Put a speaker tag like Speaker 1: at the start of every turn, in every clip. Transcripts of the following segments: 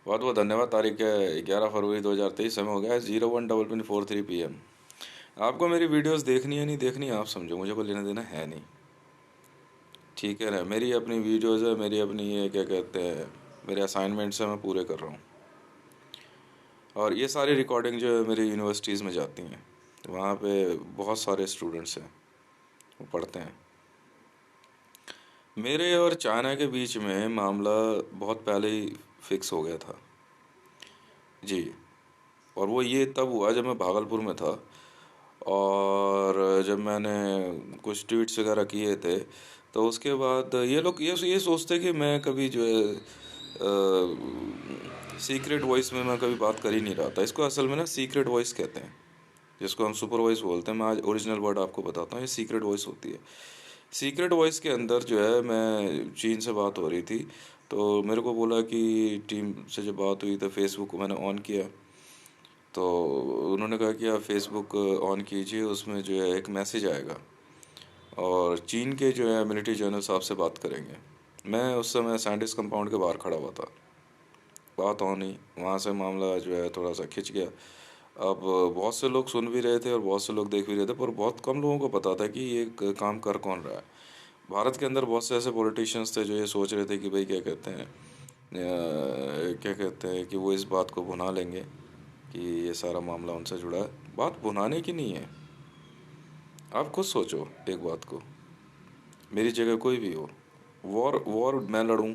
Speaker 1: बहुत बहुत धन्यवाद। तारीख है 11 फरवरी 2023। समय हो गया है 01:43 PM। आपको मेरी वीडियोस देखनी है नहीं देखनी आप समझो, मुझे कोई लेना देना है नहीं। ठीक है ना, मेरी अपनी वीडियोस है, मेरी अपनी ये क्या कहते हैं, मेरे असाइनमेंट्स हैं, मैं पूरे कर रहा हूँ। और ये सारी रिकॉर्डिंग जो है मेरी यूनिवर्सिटीज़ में जाती हैं, वहाँ पे बहुत सारे स्टूडेंट्स हैं, वो पढ़ते हैं। मेरे और चाइना के बीच में मामला बहुत पहले ही फिक्स हो गया था जी। और वो ये तब हुआ जब मैं भागलपुर में था, और जब मैंने कुछ ट्वीट्स वगैरह किए थे, तो उसके बाद ये लोग ये सोचते कि मैं कभी जो है सीक्रेट वॉइस में मैं कभी बात कर ही नहीं रहा था। इसको असल में ना सीक्रेट वॉइस कहते हैं, जिसको हम सुपर वॉइस बोलते हैं। मैं आज ओरिजिनल वर्ड आपको बताता हूँ, ये सीक्रेट वॉइस होती है। सीक्रेट वॉइस के अंदर जो है, मैं चीन से बात हो रही थी, तो मेरे को बोला कि टीम से जब बात हुई तो फेसबुक को मैंने ऑन किया, तो उन्होंने कहा कि आप फेसबुक ऑन कीजिए, उसमें जो है एक मैसेज आएगा और चीन के जो है मिलिट्री जनरल साहब से बात करेंगे। मैं उस समय सैंडिस कंपाउंड के बाहर खड़ा हुआ था, बात ऑन ही, वहाँ से मामला जो है थोड़ा सा खिंच गया। अब बहुत से लोग सुन भी रहे थे और बहुत से लोग देख भी रहे थे, पर बहुत कम लोगों को पता था कि ये काम कर कौन रहा है। भारत के अंदर बहुत से ऐसे पॉलिटिशियंस थे जो ये सोच रहे थे कि भाई क्या कहते हैं, क्या कहते हैं कि वो इस बात को भुना लेंगे कि ये सारा मामला उनसे जुड़ा है। बात भुनाने की नहीं है। आप खुद सोचो एक बात को, मेरी जगह कोई भी हो, वॉर वॉर मैं लड़ूं,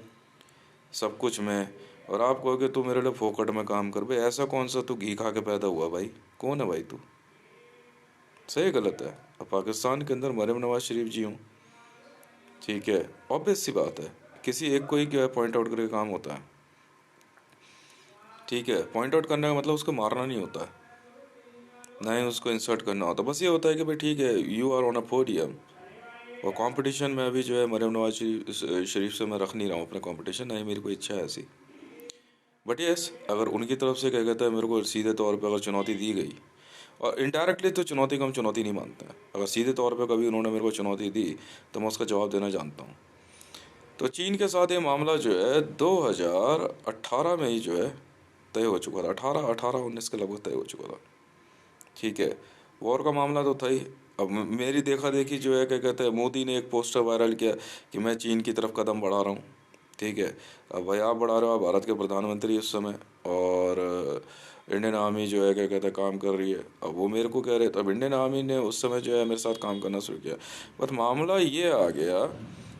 Speaker 1: सब कुछ मैं, और आप कहोगे तू मेरे लिए फोकट में काम कर। भाई ऐसा कौन सा तू घी खा के पैदा हुआ भाई? कौन है भाई तू? सही गलत है। अब पाकिस्तान के अंदर मरीम नवाज शरीफ जी हूँ, ठीक है, ऑब्वियस सी बात है, किसी एक को ही क्या पॉइंट आउट करके काम होता है? ठीक है, पॉइंट आउट करने का मतलब उसको मारना नहीं होता है, ना ही उसको इंसर्ट करना होता। बस ये होता है कि भाई ठीक है, you are on a podium, और कंपटीशन में अभी जो है मरीम नवाज शरीफ से मैं रख नहीं रहा हूँ अपना कंपटीशन, नहीं मेरी कोई इच्छा है ऐसी। बट यस, अगर उनकी तरफ से क्या कहता है मेरे को सीधे तौर पे अगर चुनौती दी गई, और इनडायरेक्टली तो चुनौती को हम चुनौती नहीं मानते हैं, अगर सीधे तौर पे कभी उन्होंने मेरे को चुनौती दी तो मैं उसका जवाब देना जानता हूँ। तो चीन के साथ ये मामला जो है 2018 में ही जो है तय हो चुका था, 18-19 के लगभग तय हो चुका था। ठीक है, वॉर का मामला तो था ही। अब मेरी देखा देखी जो है क्या कहते हैं, मोदी ने एक पोस्टर वायरल किया कि मैं चीन की तरफ कदम बढ़ा रहा हूँ। ठीक है, अब भाई आप बढ़ा रहे हो, आप भारत के प्रधानमंत्री उस समय, और इंडियन आर्मी जो है क्या कहते हैं काम कर रही है। अब वो मेरे को कह रहे, तो अब इंडियन आर्मी ने उस समय जो है मेरे साथ काम करना शुरू किया। बट मामला ये आ गया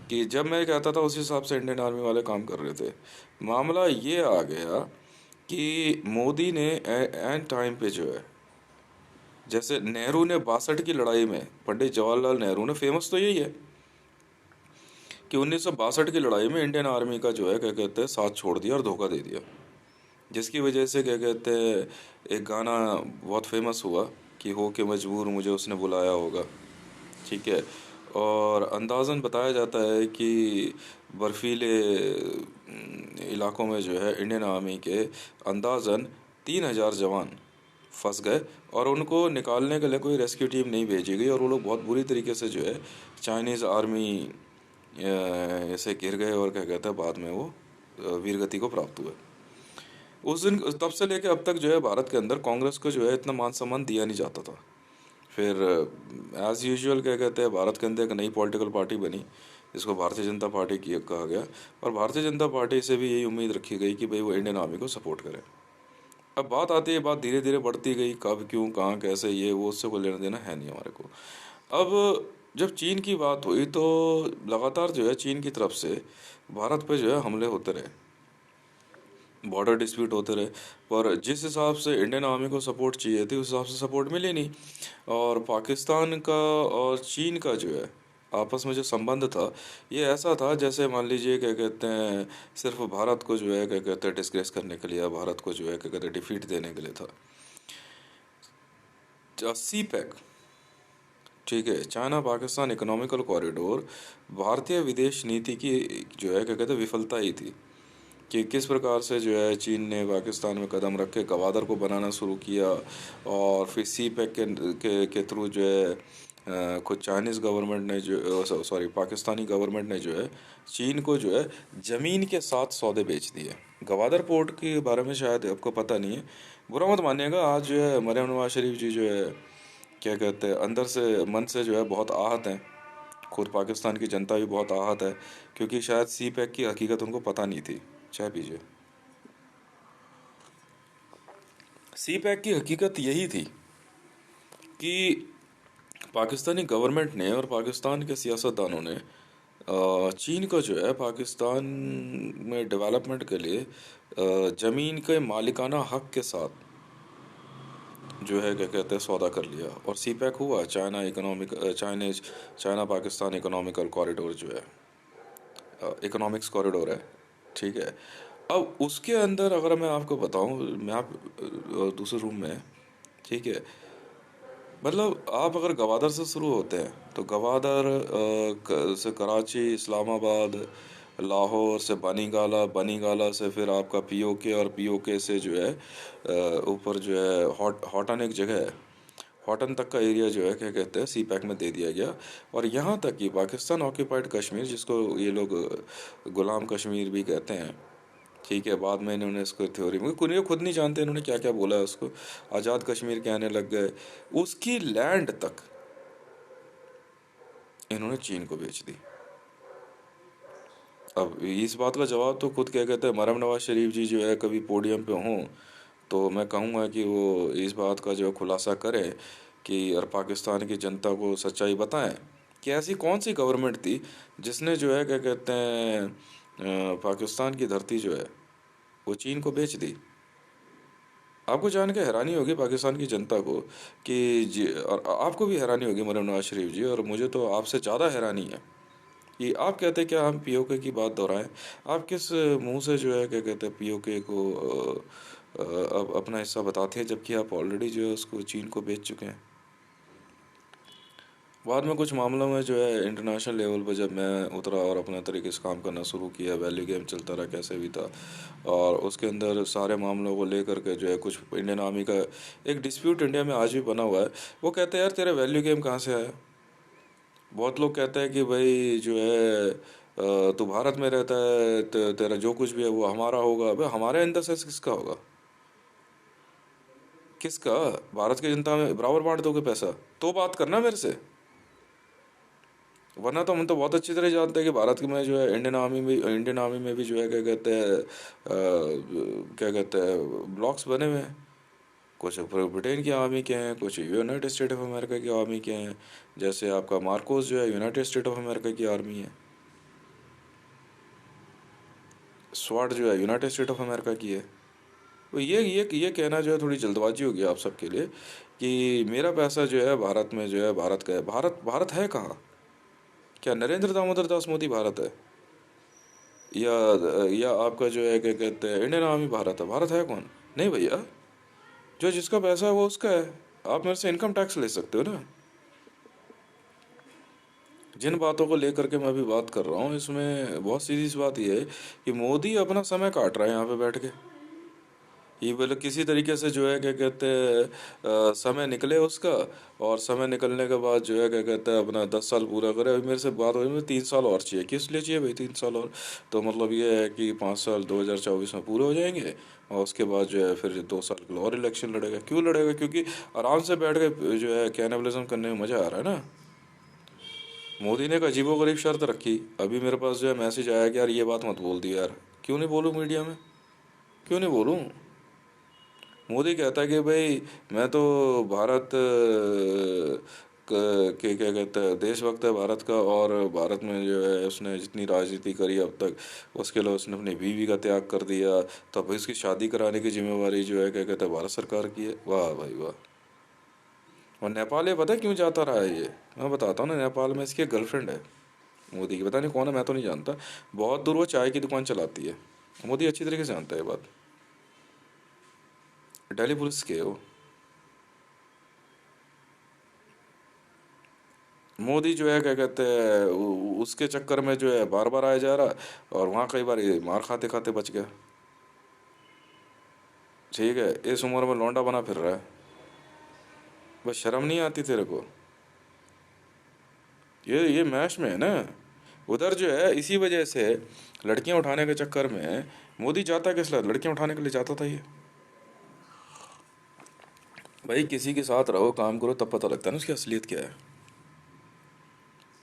Speaker 1: कि जब मैं कहता था उस हिसाब से इंडियन आर्मी वाले काम कर रहे थे। मामला ये आ गया कि मोदी ने एंड टाइम पे जो है, जैसे नेहरू ने 62 की लड़ाई में, पंडित जवाहरलाल नेहरू ने, फेमस तो यही है कि 1962 की लड़ाई में इंडियन आर्मी का जो है क्या कहते हैं साथ छोड़ दिया और धोखा दे दिया, जिसकी वजह से क्या कहते हैं एक गाना बहुत फेमस हुआ कि हो के मजबूर मुझे उसने बुलाया होगा। ठीक है, और अंदाज़न बताया जाता है कि बर्फीले इलाकों में जो है इंडियन आर्मी के अंदाज़न 3,000 जवान फंस गए, और उनको निकालने के लिए कोई रेस्क्यू टीम नहीं भेजी गई, और वो लोग बहुत बुरी तरीके से जो है चाइनीज़ आर्मी ऐसे गिर गए, और क्या कहते हैं बाद में वो वीरगति को प्राप्त हुए। उस दिन तब से लेके अब तक जो है भारत के अंदर कांग्रेस को जो है इतना मान सम्मान दिया नहीं जाता था। फिर एज़ यूजुअल क्या कहते हैं भारत के अंदर एक नई पॉलिटिकल पार्टी बनी, जिसको भारतीय जनता पार्टी की कहा गया, और भारतीय जनता पार्टी से भी यही उम्मीद रखी गई कि भाई वो इंडियन आर्मी को सपोर्ट करे। अब बात आती है, बात धीरे धीरे बढ़ती गई, कब क्यों कहाँ कैसे ये वो उससे कोई लेना देना है नहीं हमारे को। अब जब चीन की बात हुई तो लगातार जो है चीन की तरफ से भारत पे जो है हमले होते रहे, बॉर्डर डिस्प्यूट होते रहे, पर जिस हिसाब से इंडियन आर्मी को सपोर्ट चाहिए थी उस हिसाब से सपोर्ट मिली नहीं। और पाकिस्तान का और चीन का जो है आपस में जो संबंध था, ये ऐसा था जैसे मान लीजिए क्या कहते हैं सिर्फ भारत को जो है क्या कहते हैं डिस्ग्रेस करने के लिए, या भारत को जो है क्या कहते हैं डिफीट देने के लिए था। सी पैक, ठीक है, चाइना पाकिस्तान इकोनॉमिकल कॉरिडोर भारतीय विदेश नीति की जो है क्या कहते हैं विफलता ही थी, कि किस प्रकार से जो है चीन ने पाकिस्तान में कदम रख के गवादर को बनाना शुरू किया, और फिर सी पैक के थ्रू जो है खुद चाइनीज़ गवर्नमेंट ने जो सॉरी पाकिस्तानी गवर्नमेंट ने जो है चीन को जो है ज़मीन के साथ सौदे बेच दिए। गवादर पोर्ट के बारे में शायद आपको पता नहीं है, बुरा मत मानिएगा। आज जो है मरियम नवाज शरीफ जी जो है क्या कहते हैं अंदर से मन से जो है बहुत आहत हैं। खुद पाकिस्तान की जनता भी बहुत आहत है, क्योंकि शायद सी पैक की हकीकत उनको पता नहीं थी। चाय पीजिए। सी पैक की हकीकत यही थी कि पाकिस्तानी गवर्नमेंट ने और पाकिस्तान के सियासतदानों ने चीन को जो है पाकिस्तान में डेवलपमेंट के लिए ज़मीन के मालिकाना हक के साथ जो है क्या कहते हैं सौदा कर लिया, और सी पैक हुआ। चाइना पाकिस्तान इकोनॉमिकल कॉरिडोर जो है इकोनॉमिक्स कॉरिडोर है, ठीक है। अब उसके अंदर अगर मैं आपको बताऊं, मैं आप दूसरे रूम में, ठीक है, मतलब आप अगर गवादर से शुरू होते हैं तो गवादर से कराची, इस्लामाबाद, लाहौर से बनीगाला, बनीगाला से फिर आपका पीओके, और पीओके से जो है ऊपर जो है हॉटन एक जगह है, हॉटन तक का एरिया जो है क्या कहते हैं सी पैक में दे दिया गया। और यहाँ तक कि पाकिस्तान ऑक्यूपाइड कश्मीर, जिसको ये लोग गुलाम कश्मीर भी कहते हैं, ठीक है, बाद में इन्होंने इसको थ्योरी में खुद ये खुद नहीं जानते इन्होंने क्या क्या बोला है उसको, आज़ाद कश्मीर कहने लग गए। उसकी लैंड तक इन्होंने चीन को बेच दी। अब इस बात का जवाब तो खुद क्या कहते हैं मरियम नवाज शरीफ जी जो है कभी पोडियम पे हों तो मैं कहूँगा कि वो इस बात का जो खुलासा करें कि और पाकिस्तान की जनता को सच्चाई बताएं कि ऐसी कौन सी गवर्नमेंट थी जिसने जो है क्या कहते हैं पाकिस्तान की धरती जो है वो चीन को बेच दी। आपको जान के हैरानी होगी पाकिस्तान की जनता को कि जी, और आपको भी हैरानी होगी मरियम नवाज शरीफ जी, और मुझे तो आपसे ज़्यादा हैरानी है कि आप कहते हैं क्या हम पीओके की बात दोहराएं। आप किस मुंह से जो है क्या कहते हैं पीओके को अब अपना हिस्सा बताते हैं, जबकि आप ऑलरेडी जो है उसको चीन को बेच चुके हैं। बाद में कुछ मामलों में जो है इंटरनेशनल लेवल पर जब मैं उतरा और अपने तरीके से काम करना शुरू किया, वैल्यू गेम चलता रहा कैसे भी था, और उसके अंदर सारे मामलों को लेकर के जो है कुछ इंडियन आर्मी का एक डिस्प्यूट इंडिया में आज भी बना हुआ है। वो कहते हैं यार तेरा वैल्यू गेम कहाँ से आया। बहुत लोग कहते हैं कि भाई जो है तू भारत में रहता है तो तेरा जो कुछ भी है वो हमारा होगा। भाई हमारे अंदर से किसका होगा, किसका। भारत की जनता में बराबर बांट दोगे पैसा तो बात करना मेरे से, वरना तो हम तो बहुत अच्छी तरह जानते हैं कि भारत में जो है इंडियन आर्मी में भी जो है क्या कहते हैं क्या कहते हैं ब्लॉक्स बने हुए हैं। कुछ ब्रिटेन की आर्मी के हैं, कुछ यूनाइटेड स्टेट ऑफ अमेरिका की आर्मी के हैं। जैसे आपका मार्कोस जो है यूनाइटेड स्टेट ऑफ अमेरिका की आर्मी है, स्वाट जो है यूनाइटेड स्टेट ऑफ अमेरिका की है। तो ये कहना जो है थोड़ी जल्दबाजी होगी आप सबके लिए कि मेरा पैसा जो है भारत में जो है भारत का है। भारत भारत है कहाँ। क्या नरेंद्र दामोदर दास मोदी भारत है, या आपका जो है क्या कहते हैं इंडियन आर्मी भारत है। भारत है कौन। नहीं भैया, जो जिसका पैसा है वो उसका है। आप मेरे से इनकम टैक्स ले सकते हो ना। जिन बातों को लेकर के मैं अभी बात कर रहा हूँ इसमें बहुत सीधी सी बात यह है कि मोदी अपना समय काट रहा है यहाँ पे बैठ के। ये बोले किसी तरीके से जो है क्या कहते हैं समय निकले उसका, और समय निकलने के बाद जो है क्या कहते हैं अपना 10 साल पूरा करे। अभी मेरे से बात हो रही है 3 साल और चाहिए। किस लिए चाहिए भाई 3 साल और। तो मतलब ये है कि 5 साल 2024 में पूरे हो जाएंगे, और उसके बाद जो है फिर 2 साल के लिए और इलेक्शन लड़ेगा। क्यों लड़ेगा, क्योंकि आराम से बैठ के जो है कैनिबलिज्म करने में मज़ा आ रहा है ना। मोदी ने एक अजीबोगरीब शर्त रखी। अभी मेरे पास जो है मैसेज आया कि यार ये बात मत बोल दी यार। क्यों नहीं बोलूँ मीडिया में, क्यों नहीं बोलूँ। मोदी कहता है कि भाई मैं तो भारत के क्या कहता है देशभक्त है भारत का, और भारत में जो है उसने जितनी राजनीति करी अब तक उसके लिए उसने अपनी बीवी का त्याग कर दिया, तो अब इसकी शादी कराने की जिम्मेवारी जो है क्या कहता है भारत सरकार की है। वाह भाई वाह। और नेपाल ये पता है क्यों जाता रहा है ये, मैं बताता हूँ ना। नेपाल में इसकी गर्लफ्रेंड है मोदी की, पता नहीं कौन है, मैं तो नहीं जानता। बहुत दूर वो चाय की दुकान चलाती है। मोदी अच्छी तरीके से जानता है ये बात। दिल्ली पुलिस के हो। मोदी जो है क्या कहते हैं उसके चक्कर में जो है बार बार आया जा रहा, और वहाँ कई बार ये मार खाते खाते बच गया। ठीक है, इस उम्र में लौंडा बना फिर रहा है। बस शर्म नहीं आती तेरे को। ये मैश में है ना। उधर जो है इसी वजह से लड़कियां उठाने के चक्कर में मोदी जाता किस लिए, लड़कियां उठाने के लिए जाता था ये। भाई किसी के साथ रहो, काम करो, तब पता लगता है ना उसकी असलियत क्या है।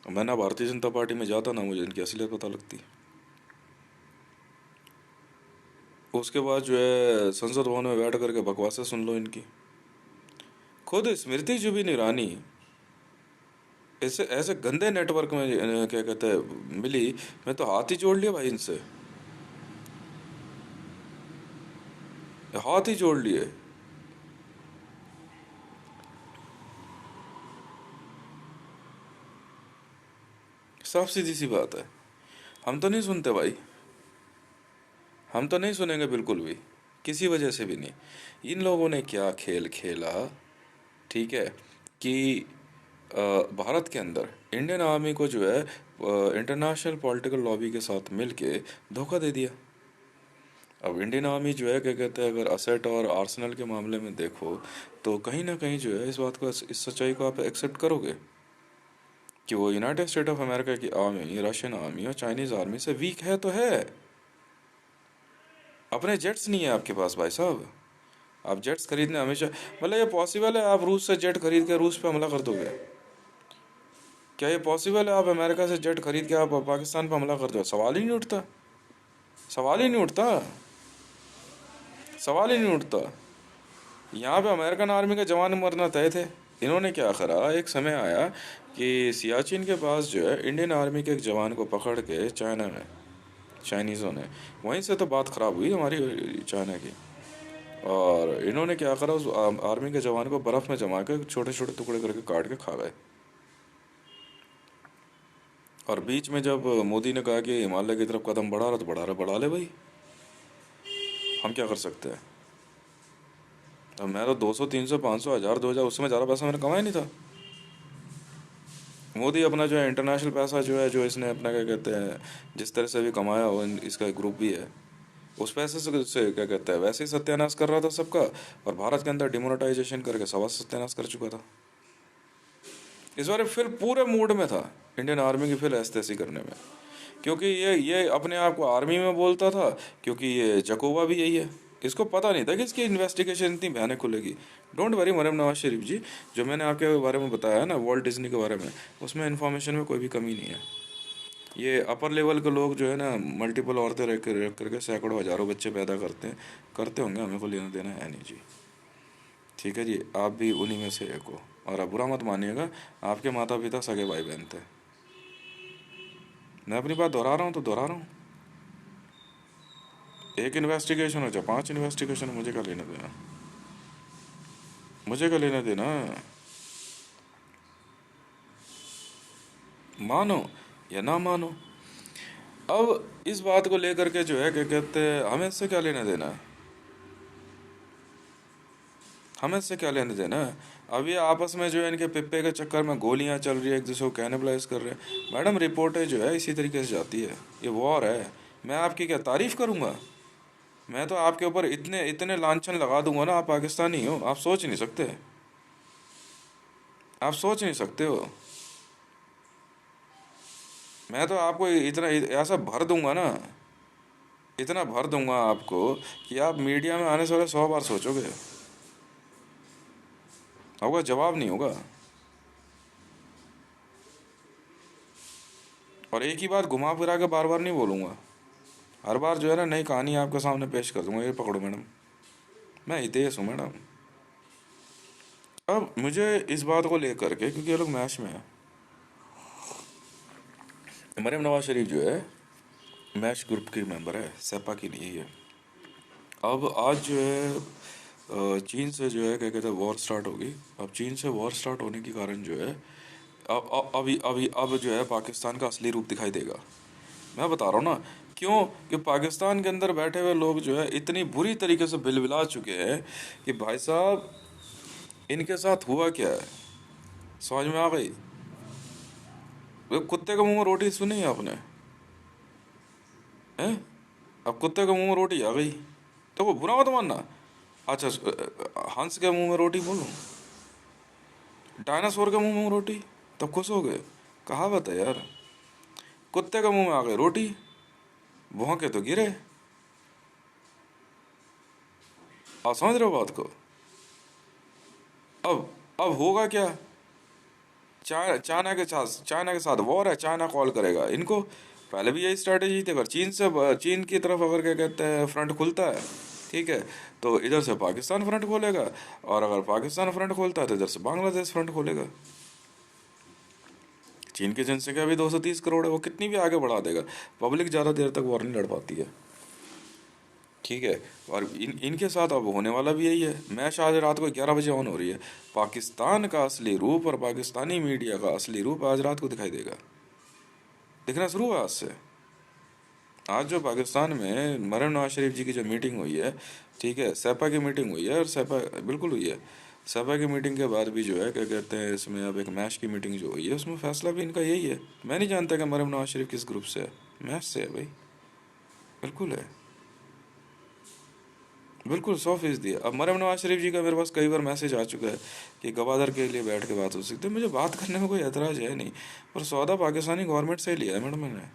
Speaker 1: मैं ना भारतीय जनता पार्टी में जाता ना मुझे इनकी असलियत पता लगती। उसके बाद जो है संसद भवन में बैठ करके बकवासें सुन लो इनकी। खुद स्मृति जुबिन ईरानी ऐसे ऐसे गंदे नेटवर्क में क्या कहते हैं मिली, मैं तो हाथ ही जोड़ लिया भाई इनसे, हाथ ही जोड़ लिए। साफ सीधी सी बात है। हम तो नहीं सुनते भाई, हम तो नहीं सुनेंगे बिल्कुल भी, किसी वजह से भी नहीं। इन लोगों ने क्या खेल खेला, ठीक है, कि भारत के अंदर इंडियन आर्मी को जो है इंटरनेशनल पॉलिटिकल लॉबी के साथ मिलके धोखा दे दिया। अब इंडियन आर्मी जो है क्या कहते हैं, अगर असेट और आर्सेनल के मामले में देखो तो कहीं ना कहीं जो है इस बात को, इस सच्चाई को आप एक्सेप्ट करोगे कि वो यूनाइटेड स्टेट ऑफ अमेरिका की आर्मी, रशियन आर्मी और चाइनीज आर्मी से वीक है तो है। अपने जेट्स नहीं है आपके पास भाई साहब, आप जेट्स खरीदने हमेशा, मतलब ये पॉसिबल है आप रूस से जेट खरीद के रूस पे हमला कर दोगे? क्या ये पॉसिबल है आप अमेरिका से जेट खरीद के आप पाकिस्तान पे हमला कर दो? सवाल ही नहीं उठता, सवाल ही नहीं उठता, सवाल ही नहीं उठता। यहाँ पे अमेरिकन आर्मी के जवान मरना तय थे। इन्होंने क्या करा, एक समय आया कि सियाचिन के पास जो है इंडियन आर्मी के एक जवान को पकड़ के चाइना में, चाइनीज़ों ने, वहीं से तो बात ख़राब हुई हमारी चाइना की। और इन्होंने क्या करा, उस आर्मी के जवान को बर्फ़ में जमा के छोटे छोटे टुकड़े करके काट के खा गए। और बीच में जब मोदी ने कहा कि हिमालय की तरफ कदम बढ़ा रहा तो बढ़ा रहा, बढ़ा ले भाई, हम क्या कर सकते हैं। अब मैं तो 200 300 500 हज़ार 2000 उसमें ज़्यादा पैसा मैंने कमाया नहीं था। मोदी अपना जो है इंटरनेशनल पैसा जो है, जो इसने अपना क्या कहते हैं जिस तरह से भी कमाया हो, इसका एक ग्रुप भी है, उस पैसे से क्या कहते हैं वैसे ही सत्यानाश कर रहा था सबका। और भारत के अंदर डिमोनेटाइजेशन करके सवा सत्यानाश कर चुका था। इस बार फिर पूरे मूड में था इंडियन आर्मी की फिर ऐसी तैसी करने में, क्योंकि ये अपने आप को आर्मी में बोलता था, क्योंकि ये जकोवा भी यही है। इसको पता नहीं था कि इसकी इन्वेस्टिगेशन इतनी भयानक खुलेगी। डोंट वरी मरियम नवाज शरीफ जी, जो मैंने आपके बारे में बताया ना वॉल्ट डिज्नी के बारे में, उसमें इन्फॉर्मेशन में कोई भी कमी नहीं है। ये अपर लेवल के लोग जो है ना मल्टीपल औरतें रख करके सैकड़ों हज़ारों बच्चे पैदा करते होंगे, हमें को लेना देना है नहीं जी। ठीक है जी, आप भी उन्हीं में से एक हो। और आप बुरा मत मानिएगा, आपके माता पिता सगे भाई बहन थे। मैं अपनी बात दोहरा रहा हूँ तो दोहरा रहा हूँ। एक इन्वेस्टिगेशन हो चाहे 5 इन्वेस्टिगेशन, मुझे क्या लेना देना, मुझे क्या लेना देना। मानो या ना मानो, अब इस बात को लेकर के जो है क्या कहते हैं, हमें इससे क्या लेना देना है, हमें इससे क्या लेना देना है। अब ये आपस में जो है इनके पिप्पे के चक्कर में गोलियां चल रही है, एक दूसरे को कैनिबलाइज कर रहे हैं। मैडम रिपोर्टें जो है इसी तरीके से जाती है, ये वॉर है। मैं आपकी क्या तारीफ करूंगा, मैं तो आपके ऊपर इतने इतने लांछन लगा दूंगा ना, आप पाकिस्तानी हो, आप सोच नहीं सकते, आप सोच नहीं सकते हो। मैं तो आपको इतना ऐसा भर दूंगा ना, इतना भर दूंगा आपको कि आप मीडिया में आने से पहले 100 बार सोचोगे, आपका जवाब नहीं होगा। और एक ही बात घुमा फिरा के बार बार नहीं बोलूँगा, हर बार जो है ना नई कहानी आपके सामने पेश कर दूंगा। ये पकड़ो मैडम, मैं हितेश हूँ मैडम। अब मुझे इस बात को लेकर के, क्योंकि ये लोग मैच में है, मरियम नवाज शरीफ जो है मैच ग्रुप की मेंबर है, सैपा की नहीं है ये। अब आज जो है चीन से जो है क्या कहते हैं वॉर स्टार्ट होगी। अब चीन से वॉर स्टार्ट होने के कारण जो है अभी अभी अब जो है पाकिस्तान का असली रूप दिखाई देगा। मैं बता रहा हूँ ना, क्यों कि पाकिस्तान के अंदर बैठे हुए लोग जो है इतनी बुरी तरीके से बिलबिला चुके हैं कि भाई साहब इनके साथ हुआ क्या है समझ में आ गई। वो कुत्ते के मुंह में रोटी सुनी है आपने, हैं? अब कुत्ते के मुंह में रोटी आ गई तो वो बुरा मत मानना। अच्छा हंस के मुंह में रोटी बोलूं, डायनासोर के मुंह में रोटी, तब खुश हो गए। कहावत है यार, कुत्ते का मुंह में आ गई रोटी, भौंके तो गिरे। आप समझ रहे हो बात को? अब होगा क्या? चाइना के साथ वॉर है, चाइना कॉल करेगा इनको। पहले भी यही स्ट्रेटेजी थी, अगर चीन की तरफ अगर क्या कहते हैं फ्रंट खुलता है, ठीक है, तो इधर से पाकिस्तान फ्रंट खोलेगा, और अगर पाकिस्तान फ्रंट खोलता है तो इधर से बांग्लादेश फ्रंट खोलेगा। चीन की जनसंख्या भी 230 करोड़ है, वो कितनी भी आगे बढ़ा देगा, पब्लिक ज़्यादा देर तक वॉर नहीं लड़ पाती है, ठीक है। और इनके साथ अब होने वाला भी यही है। मैच आज रात को 11 बजे ऑन हो रही है। पाकिस्तान का असली रूप और पाकिस्तानी मीडिया का असली रूप आज रात को दिखाई देगा, दिखना शुरू हुआ आज से। आज जो पाकिस्तान में मरीम नवाज शरीफ जी की जो मीटिंग हुई है, ठीक है, सैपा की मीटिंग हुई है, और सैपा बिल्कुल हुई है। सैपा की मीटिंग के बाद भी जो है क्या कहते हैं, इसमें अब एक मैच की मीटिंग जो हुई है, उसमें फैसला भी इनका यही है। मैं नहीं जानता कि मरीम नवाज शरीफ किस ग्रुप से है, मैच से है भाई, बिल्कुल है, बिल्कुल 100% है। अब मरीम नवाज शरीफ जी का मेरे पास कई बार मैसेज आ चुका है कि गवादर के लिए बैठ के बात हो सकती है। मुझे बात करने में कोई एतराज़ है नहीं, पर सौदा पाकिस्तानी गवर्नमेंट से ही लिया है मैडम मैंने,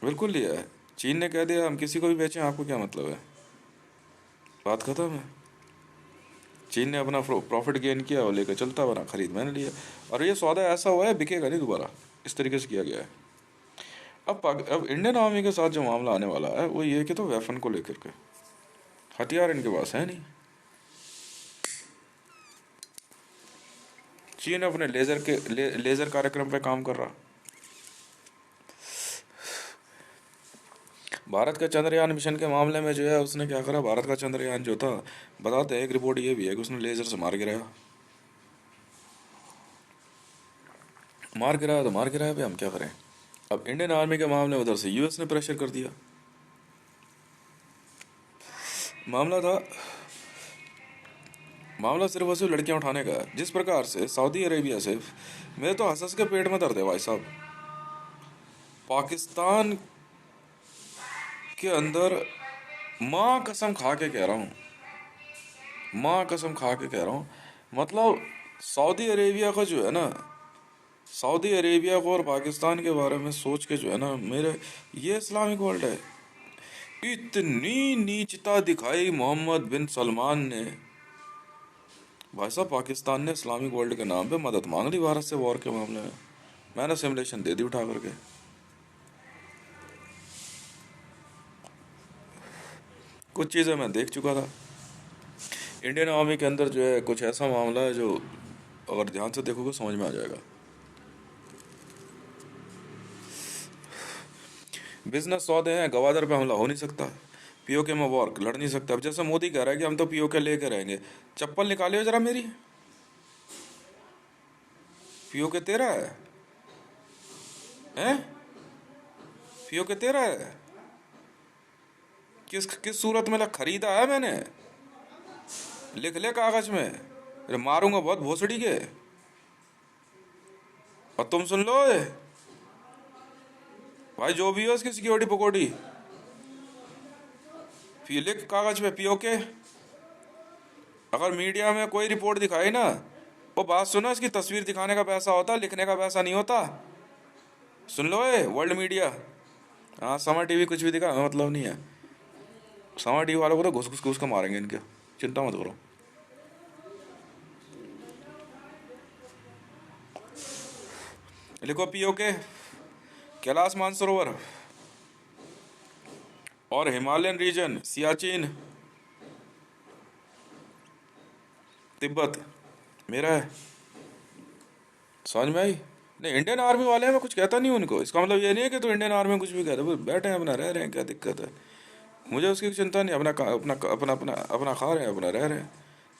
Speaker 1: बिल्कुल लिया है। चीन ने कह दिया हम किसी को भी बेचें, आपको क्या मतलब है, बात खत्म है। चीन ने अपना प्रॉफिट गेन किया और लेकर चलता बना, खरीद मैंने लिया। और ये सौदा ऐसा हुआ है बिकेगा नहीं दोबारा, इस तरीके से किया गया है। अब इंडियन आर्मी के साथ जो मामला आने वाला है वो ये कि तो वेपन को लेकर के, हथियार इनके पास है नहीं। चीन अपने लेजर कार्यक्रम पे काम कर रहा। भारत का चंद्रयान मिशन के मामले में जो है उसने क्या करा, भारत का चंद्रयान जो था, बताते हैं एक रिपोर्ट ये भी है कि उसने लेजर से मार गिराया। तो मार गिराया भाई, हम क्या करें। अब इंडियन आर्मी के मामले में उधर से यूएस ने प्रेशर कर दिया। मामला था मामला सिर्फ और सिर्फ लड़कियां उठाने का है। जिस प्रकार से सऊदी अरेबिया से, मेरे तो हंस हंस के पेट में दर्द है भाई साहब। पाकिस्तान के अंदर, माँ कसम खा के कह रहा हूँ, माँ कसम खा के कह रहा हूँ, मतलब सऊदी अरेबिया का जो है ना, सऊदी अरेबिया को और पाकिस्तान के बारे में सोच के जो है ना मेरे, ये इस्लामिक वर्ल्ड है। इतनी नीचता दिखाई मोहम्मद बिन सलमान ने, भाई साहब पाकिस्तान ने इस्लामिक वर्ल्ड के नाम पे मदद मांग ली भारत से वॉर के मामले में। मैंने सिमुलेशन दे दी उठा करके। कुछ चीज़ें मैं देख चुका था। इंडियन आर्मी के अंदर जो है कुछ ऐसा मामला है जो अगर ध्यान से देखोगे समझ में आ जाएगा। बिजनेस सौदे हैं, गवादर पे हमला हो नहीं सकता, पीओके में वॉर लड़ नहीं सकता। अब जैसे मोदी कह रहा है कि हम तो पीओके लेके रहेंगे, चप्पल निकालियो जरा मेरी, पीओके तेरा है? पीओके तेरा है? किस किस सूरत में खरीदा है मैंने, लिख ले कागज में, अरे मारूंगा बहुत भोसड़ी के। और तुम सुन लो भाई, जो भी हो इसकी सिक्योरिटी पकौड़ी, लिख कागज पे पीओके। अगर मीडिया में कोई रिपोर्ट दिखाई ना, वो बात सुनो, इसकी तस्वीर दिखाने का पैसा होता, लिखने का पैसा नहीं होता। सुन लो वर्ल्ड मीडिया। हाँ, समर टीवी कुछ भी दिखा, हमें मतलब नहीं है। समर टीवी वालों को तो घुस घुस घुस के मारेंगे इनके, चिंता मत करो। लिखो पीओके, कैलाश मानसरोवर और हिमालयन रीजन, सियाचिन, तिब्बत मेरा है। समझ में आई? नहीं, इंडियन आर्मी वाले हैं, मैं कुछ कहता नहीं हूँ उनको। इसका मतलब ये नहीं है कि तो इंडियन आर्मी में कुछ भी कहते, बैठे हैं अपना, रह रहे हैं, क्या दिक्कत है। मुझे उसकी चिंता नहीं, अपना अपना अपना अपना अपना खा रहे हैं, अपना रह रहे हैं,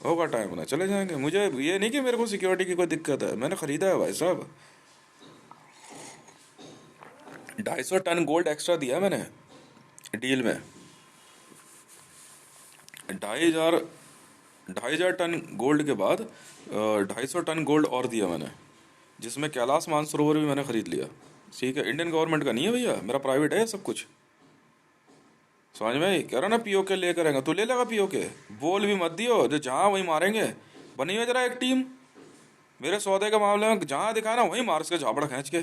Speaker 1: होगा टाइम अपना चले जाएंगे। मुझे ये नहीं कि मेरे को सिक्योरिटी की कोई दिक्कत है, मैंने खरीदा है भाई साहब। 250 टन गोल्ड एक्स्ट्रा दिया मैंने डील में। 2,500 2,500 टन गोल्ड के बाद 250 टन गोल्ड और दिया मैंने, जिसमें कैलाश मानसरोवर भी मैंने खरीद लिया। ठीक है, इंडियन गवर्नमेंट का नहीं है भैया, मेरा प्राइवेट है सब कुछ। समझ में आई? कह रहा ना पीओके लेकर आएगा, तू ले लेगा पीओके, बोल भी मत दियो, जो जहाँ वही मारेंगे। बनी हो जरा एक टीम, मेरे सौदे के मामले में जहां दिखा ना वहीं मार्स के झापड़ खींच के।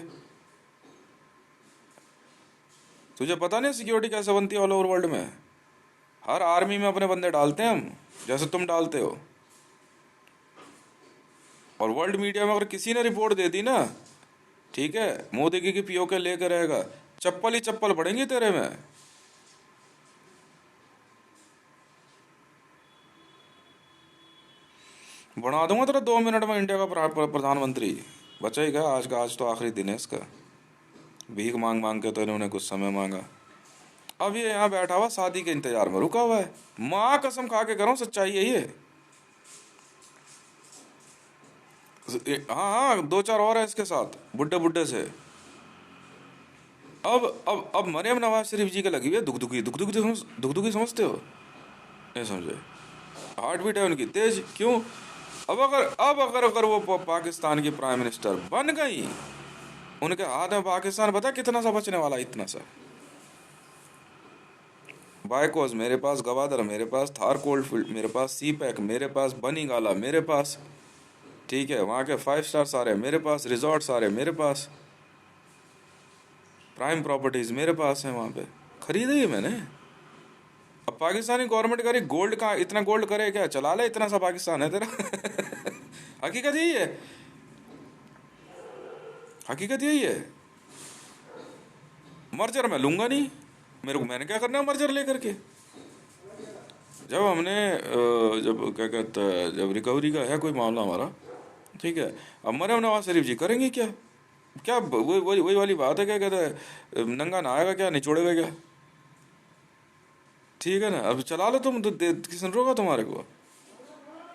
Speaker 1: तुझे पता नहीं सिक्योरिटी कैसे बनती है ऑल ओवर वर्ल्ड में? हर आर्मी में अपने बंदे डालते हैं हम, जैसे तुम डालते हो। और वर्ल्ड मीडिया में अगर किसी ने रिपोर्ट दे दी ना, ठीक है, मोदी की पीओ के लेकर रहेगा, चप्पल ही चप्पल पड़ेंगी तेरे में। बना दूंगा तेरा 2 मिनट में इंडिया का प्रधानमंत्री। बचा ही गया आज का, आज तो आखिरी दिन है इसका। भीख मांग मांग के तो इन्होंने कुछ समय मांगा। अब ये यहाँ बैठा हुआ शादी के इंतजार में रुका हुआ है। माँ कसम खा के कह रहा हूँ, सच्चाई है ये। हाँ हाँ, 2-4 और है इसके साथ, बुड्ढे बुड्ढे से। अब मरियम नवाज शरीफ जी के लगी हुई है दुखदुखी दुखदुखी। दुखदुखी समझते हो? नहीं समझे? हार्ट बीट है उनकी तेज, क्यों? अब अगर वो पाकिस्तान की प्राइम मिनिस्टर बन गई, उनके हाथ में पाकिस्तान पता कितना सा बचने वाला, इतना सा। बाइकोस मेरे पास, गवादर मेरे पास, थार कोल्डफील्ड मेरे पास, सी पैक मेरे पास, बनी गाला मेरे पास, ठीक है, वहाँ के 5 स्टार सारे मेरे पास, रिजॉर्ट सारे मेरे पास, प्राइम प्रॉपर्टीज मेरे पास है, वहाँ पे खरीदे ही मैंने। अब पाकिस्तानी गवर्नमेंट करे गोल्ड का, इतना गोल्ड करे क्या? चला ले, इतना सा पाकिस्तान है तेरा। हकीकत यही है, हकीकत यही है। मर्जर मैं लूंगा नहीं, मेरे को, मैंने क्या करना है मर्जर लेकर के? जब हमने जब क्या कहता है, जब रिकवरी का है कोई मामला हमारा, ठीक है, अब मरियम नवाज शरीफ जी करेंगे क्या? क्या वही वही वही वाली बात है, क्या कहता है, नंगा नहाएगा क्या, निचोड़ेगा क्या? ठीक है ना, अब चला लो तुम, तो किसने रोका तुम्हारे को?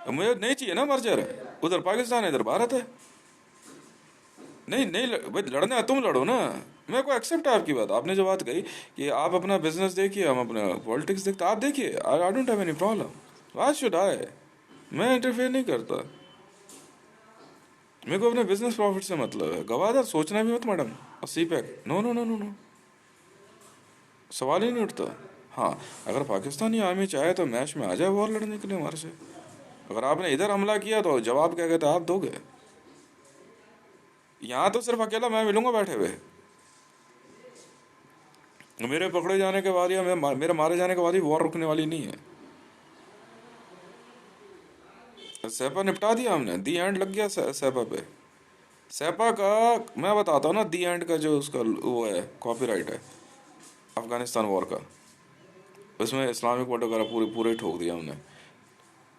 Speaker 1: अब मुझे नहीं चाहिए ना मर्जर। उधर पाकिस्तान है, इधर भारत है। नहीं नहीं भाई, लड़ना है तुम लड़ो ना, मेरे को एक्सेप्ट है आपकी बात। आपने जो बात कही कि आप अपना बिजनेस देखिए, हम अपना पॉलिटिक्स देखते, आप देखिए, I don't have any problem, why should I? मैं इंटरफेयर नहीं करता, मेरे को अपने बिजनेस प्रॉफिट से मतलब है। गवादर सोचना भी मत मैडम। और CPEC, no no no no no, सवाल ही नहीं उठता। हाँ, अगर पाकिस्तानी आर्मी चाहे तो मैच में आ जाए वॉर लड़ने के लिए हमारे से। अगर आपने इधर हमला किया तो जवाब क्या कहते हैं, आप दोगे? यहाँ तो सिर्फ अकेला मैं मिलूंगा बैठे हुए। मेरे पकड़े जाने के बाद या मेरे मारे जाने के बाद ही वॉर रुकने वाली नहीं है। सैपा निपटा दिया हमने, दी एंड लग गया सैपा पे। सैपा का मैं बताता हूँ ना, दी एंड का जो उसका वो है, कॉपीराइट है अफगानिस्तान वॉर का, उसमें इस्लामिक वर्ड वगैरह पूरे पूरे ठोक दिया हमने।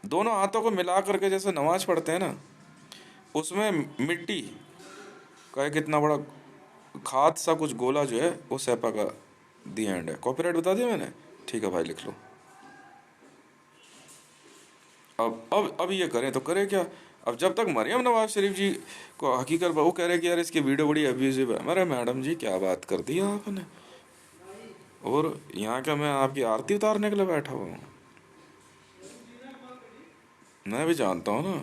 Speaker 1: दोनों हाथों को मिला करके जैसे नमाज पढ़ते हैं ना, उसमें मिट्टी का एक इतना बड़ा खाद सा कुछ गोला जो है, वो सैपा का दी एंड है। कॉपीराइट बता दिया मैंने, ठीक है भाई, लिख लो। अब ये करें तो करें क्या? अब जब तक मरियम नवाज शरीफ जी को हकीकत वो कह रहे कि यार इसकी वीडियो बड़ी अब्यूजिव है, मेरे मैडम जी क्या बात कर दी आपने? और यहाँ क्या मैं आपकी आरती उतारने के लिए बैठा हुआ हूँ? मैं भी जानता हूँ ना,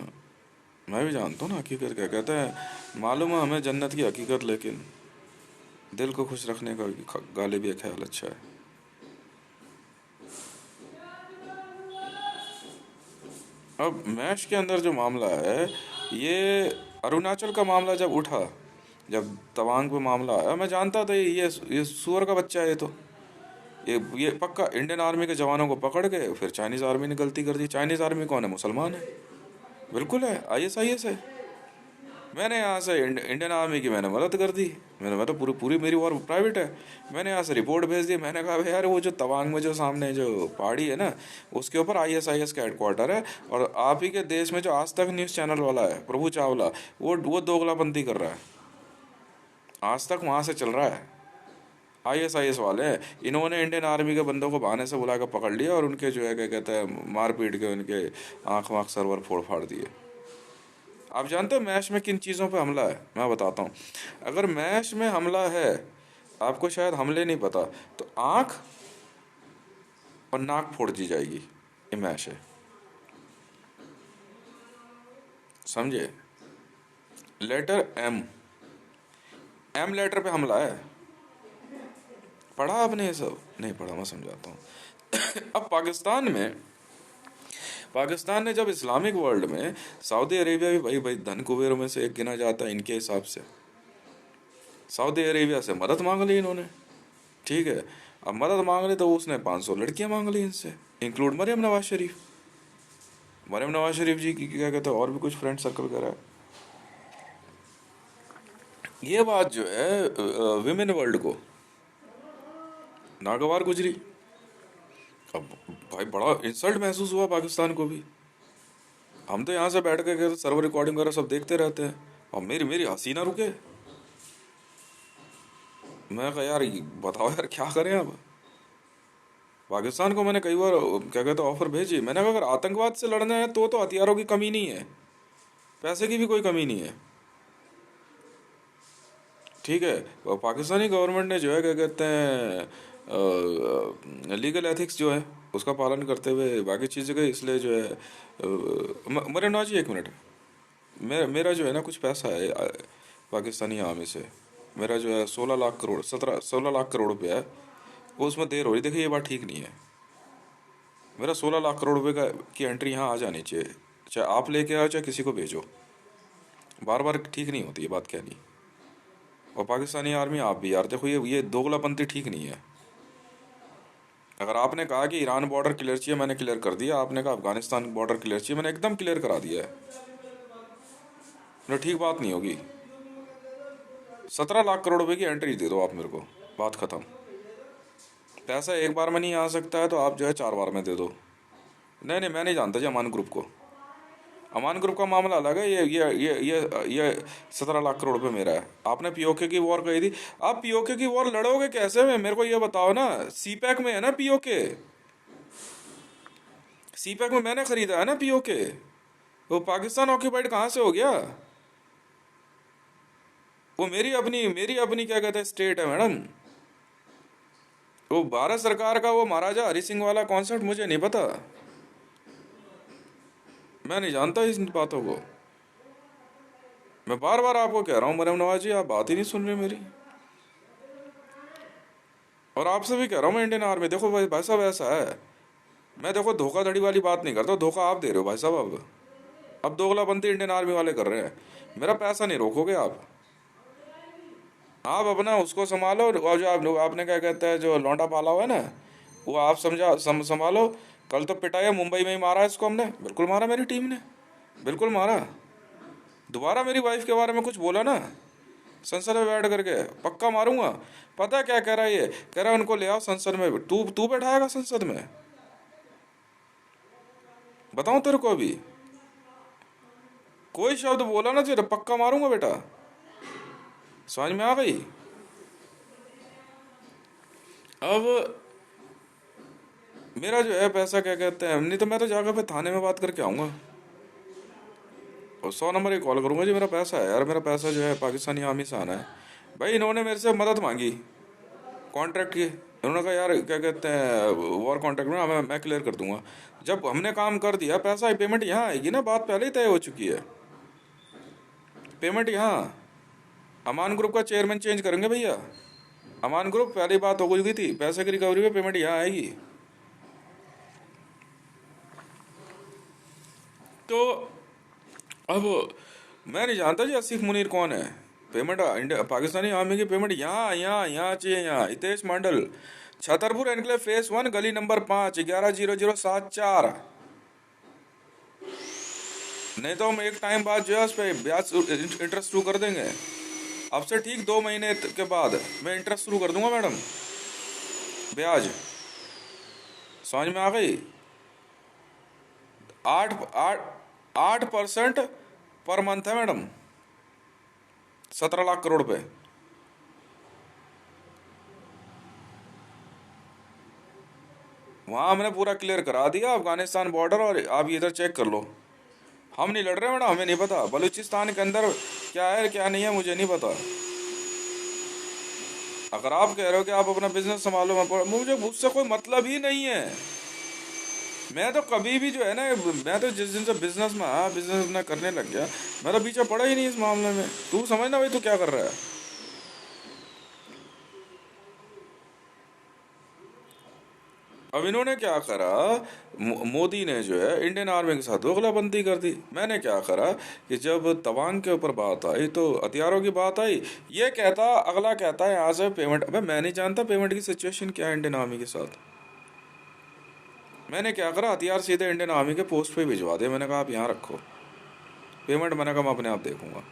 Speaker 1: मैं भी जानता हूँ ना हकीकत क्या कहते हैं। मालूम है हमें जन्नत की हकीकत, लेकिन दिल को खुश रखने का गालिब ये ख्याल अच्छा है। अब मैश के अंदर जो मामला है, ये अरुणाचल का मामला जब उठा, जब तवांग पे मामला आया, मैं जानता था ये सुअर का बच्चा है। ये तो ये पक्का इंडियन आर्मी के जवानों को पकड़ के फिर चाइनीज़ आर्मी ने गलती कर दी। चाइनीज़ आर्मी कौन है? मुसलमान है, बिल्कुल है, ISIS है। मैंने यहाँ से इंडियन आर्मी की मैंने मदद कर दी। मैंने मतलब पूरी पूरी मेरी वॉर प्राइवेट है। मैंने यहाँ से रिपोर्ट भेज दी। मैंने कहा यार वो जो तवांग में जो सामने जो पहाड़ी है ना, उसके ऊपर ISIS का हेडक्वार्टर है। और आप ही के देश में जो आज तक न्यूज़ चैनल वाला है प्रभु चावला, वो दोगलापंती कर रहा है। आज तक वहाँ से चल रहा है। ISIS वाले हैं, इन्होंने इंडियन आर्मी के बंदों को बहाने से बुला कर पकड़ लिया और उनके जो है क्या कहते हैं मार पीट के उनके आँख वाँख सर्वर फोड़ फाड़ दिए। आप जानते हो मैश में किन चीज़ों पे हमला है? मैं बताता हूँ। अगर मैश में हमला है, आपको शायद हमले नहीं पता, तो आँख और नाक फोड़ दी जाएगी, ये मैश है, समझे? लेटर M लेटर पे हमला है। पढ़ा आपने ये सब? नहीं पढ़ा, मैं समझाता हूँ। अब पाकिस्तान में पाकिस्तान ने जब इस्लामिक वर्ल्ड में, सऊदी अरेबिया भी भाई भाई धन कुबेरों में से एक गिना जाता है इनके हिसाब से। सऊदी अरेबिया से मदद मांग ली इन्होंने, ठीक है। अब मदद मांग ली तो उसने 500 लड़कियां मांग ली इनसे, इंक्लूड मरियम नवाज शरीफ। मरियम नवाज शरीफ जी की क्या कहते हैं और भी कुछ फ्रेंड सर्कल करा है। ये बात जो है विमेन वर्ल्ड को नागवार गुजरी। अब भाई बड़ा इंसल्ट महसूस हुआ पाकिस्तान को भी। हम तो यहाँ से बैठ के सर्वर रिकॉर्डिंग वगैरह सब देखते रहते हैं, और मेरी मेरी हंसी ना रुके। मैं कहा यार बताओ यार क्या करें अब। पाकिस्तान को मैंने कई बार क्या कहते ऑफर भेजी, मैंने कहा अगर आतंकवाद से लड़ना है तो हथियारों की कमी नहीं है, पैसे की भी कोई कमी नहीं है, ठीक है। पाकिस्तानी गवर्नमेंट ने जो है क्या कहते हैं लीगल एथिक्स जो है उसका पालन करते हुए बाकी चीज़ें गई, इसलिए जो है मरे नवाज जी एक मिनट, मेरा जो है ना कुछ पैसा है पाकिस्तानी आर्मी से, मेरा जो है 16 लाख करोड़ 16 लाख करोड़ रुपया है, वो उसमें देर हो रही। देखिए ये बात ठीक नहीं है। मेरा 16 लाख करोड़ रुपए का की एंट्री यहाँ आ जानी चाहिए, चाहे आप लेके आओ चाहे किसी को भेजो, बार बार ठीक नहीं होती ये बात कहनी। और पाकिस्तानी आर्मी आप भी यार देखो, ये दोगलापंथी ठीक नहीं है। अगर आपने कहा कि ईरान बॉर्डर क्लियर चाहिए, मैंने क्लियर कर दिया। आपने कहा अफगानिस्तान बॉर्डर क्लियर चाहिए, मैंने एकदम क्लियर करा दिया है। तो ठीक बात नहीं होगी। 17 लाख करोड़ रुपए की एंट्री दे दो आप मेरे को, बात खत्म। पैसा एक बार में नहीं आ सकता है तो आप जो है 4 बार में दे दो। नहीं नहीं, मैं नहीं जानता जी अमान ग्रुप को। अमान ग्रुप का मामला अलग है। ये 17 लाख करोड़ रुपए मेरा है। आपने पीओके की वॉर कही थी, आप पीओके की वॉर लड़ोगे कैसे में, मेरे को ये बताओ ना। सीपैक में है ना पीओके, सीपैक में मैंने खरीदा है ना पीओके। वो पाकिस्तान ऑक्यूपाइड कहाँ से हो गया? वो मेरी अपनी क्या कहते हैं स्टेट है मैडम। वो भारत सरकार का वो महाराजा हरि सिंह वाला कॉन्सेप्ट मुझे नहीं पता, मैं नहीं जानता इस बातों को। मैं बार बार आपको कह रहा हूँ मरियम नवाज जी, आप बात ही नहीं सुन रहे मेरी। और आपसे भी कह रहा हूँ मैं, इंडियन आर्मी देखो भाई, भाई साहब ऐसा है, मैं देखो धोखाधड़ी वाली बात नहीं करता, धोखा आप दे रहे हो भाई साहब। अब दोगलापंथी इंडियन आर्मी वाले कर रहे हैं। मेरा पैसा नहीं रोकोगे आप अपना उसको संभालो। और जो आपने क्या कहते हैं जो लौंडा पाला हुआ है ना, वो आप संभालो। कल तो पिटाया मुंबई में ही मारा इसको हमने, बिल्कुल मारा मेरी टीम ने, बिल्कुल मारा। दोबारा मेरी वाइफ के बारे में कुछ बोला ना संसद में बैठ करके, पक्का मारूंगा। पता है क्या कह रहा है ये? कह रहा है उनको ले आओ संसद में। तू बैठाएगा संसद में? बताऊं तेरे को अभी कोई शब्द बोला ना तेरे, पक्का मारूंगा बेटा। समझ में आ गई? अब मेरा जो है पैसा क्या कहते हैं, नहीं तो मैं तो जाकर पे थाने में बात करके आऊंगा और 100 नंबर ही कॉल करूंगा जी मेरा पैसा है यार, मेरा पैसा जो है पाकिस्तानी आर्मी से आना है। भाई इन्होंने मेरे से मदद मांगी कॉन्ट्रैक्ट की, इन्होंने कहा यार क्या कहते हैं वॉर कॉन्ट्रैक्ट में मैं क्लियर कर दूंगा। जब हमने काम कर दिया, पैसा पेमेंट यहाँ आएगी ना, बात पहले ही तय हो चुकी है। पेमेंट यहाँ अमान ग्रुप का चेयरमैन चेंज करेंगे भैया। अमान ग्रुप पहली बात हो गई थी, पैसे की रिकवरी में पेमेंट यहाँ आएगी। तो अब मैं नहीं जानता जी आसिफ मुनीर कौन है। पेमेंट पाकिस्तानी आर्मी की पेमेंट यहाँ यहाँ यहाँ चाहिए। यहाँ हितेश मंडल, छतरपुर एनक्लेव फेस 1 गली नंबर 5 110074। नहीं तो हम एक टाइम बाद जो है उस पर ब्याज इंटरेस्ट शुरू कर देंगे। अब से ठीक 2 महीने के बाद मैं इंटरेस्ट शुरू कर दूंगा मैडम, ब्याज। समझ में आ गई? 8% पर मंथ है मैडम, 17 लाख करोड़ पे। वहां हमने पूरा क्लियर करा दिया अफगानिस्तान बॉर्डर, और आप इधर चेक कर लो। हम नहीं लड़ रहे मैडम, हमें नहीं पता बलूचिस्तान के अंदर क्या है क्या नहीं है, मुझे नहीं पता। अगर आप कह रहे हो कि आप अपना बिजनेस संभालो, मुझे उससे कोई मतलब ही नहीं है। मैं तो कभी भी जो है ना, मैं तो जिस दिन से बिजनेस में करने लग गया, मैं तो पीछे पड़ा ही नहीं इस मामले में। तू समझना भाई तू क्या कर रहा है। अब इन्होंने क्या करा, मोदी ने जो है इंडियन आर्मी के साथ दोगलाबंदी कर दी। मैंने क्या करा कि जब तवांग के ऊपर बात आई तो हथियारों की बात आई, ये कहता, अगला कहता है यहाँ से पेमेंट। अबे मैं नहीं जानता पेमेंट की सिचुएशन क्या है इंडियन आर्मी के साथ। मैंने क्या करा, हथियार सीधे इंडियन आर्मी के पोस्ट पे भिजवा दिया। मैंने कहा आप यहाँ रखो, पेमेंट मैंने कहा मैं अपने आप देखूंगा।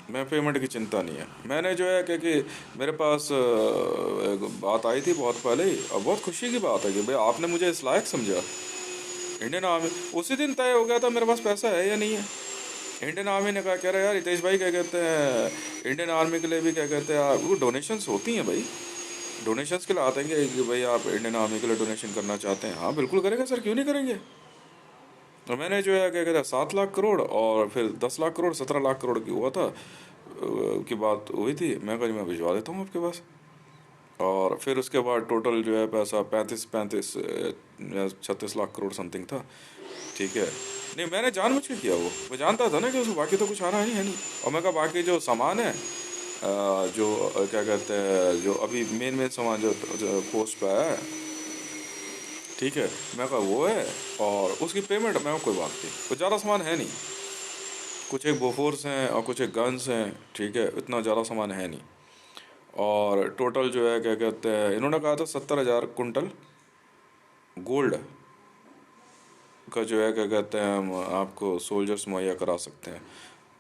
Speaker 1: मैं पेमेंट की चिंता नहीं है। मैंने जो है कि मेरे पास एक बात आई थी बहुत पहले ही, और बहुत खुशी की बात है कि भाई आपने मुझे इस लायक समझा। इंडियन आर्मी उसी दिन तय हो गया था मेरे पास पैसा है या नहीं है। इंडियन आर्मी ने कहा, कह रहा यार हितेश भाई क्या कहते हैं, इंडियन आर्मी के लिए भी क्या कहते हैं वो डोनेशंस होती हैं भाई, डोनेशंस के लिए आते हैं कि भाई आप इंडियन आर्मी के लिए डोनेशन करना चाहते हैं। हाँ बिल्कुल करेंगे सर, क्यों नहीं करेंगे। तो मैंने जो है क्या कहते हैं 7 लाख करोड़ और फिर 10 लाख करोड़ 17 लाख करोड़ की हुआ था की बात हुई थी। मैं कहा मैं भिजवा देता हूँ आपके पास। और फिर उसके बाद टोटल जो है पैसा 35 या 36 लाख करोड़ समथिंग था। ठीक है, नहीं मैंने जानबूझ के किया, वो मैं जानता था ना कि उसको बाकी तो कुछ आना है नहीं। और मैं कहा बाकी जो सामान है जो क्या कहते हैं जो अभी मेन मेन सामान जो पोस्ट पे है, ठीक है, मैं कहा वो है। और उसकी पेमेंट मैं कोई बात नहीं, कुछ ज़्यादा सामान है नहीं, कुछ एक बोफोर्स हैं और कुछ एक गन्स हैं, ठीक है, इतना ज़्यादा सामान है नहीं। और टोटल जो है क्या कहते हैं इन्होंने कहा था 70,000 कुंटल गोल्ड का जो है क्या कहते हैं हम आपको सोल्जर्स मुहैया करा सकते हैं।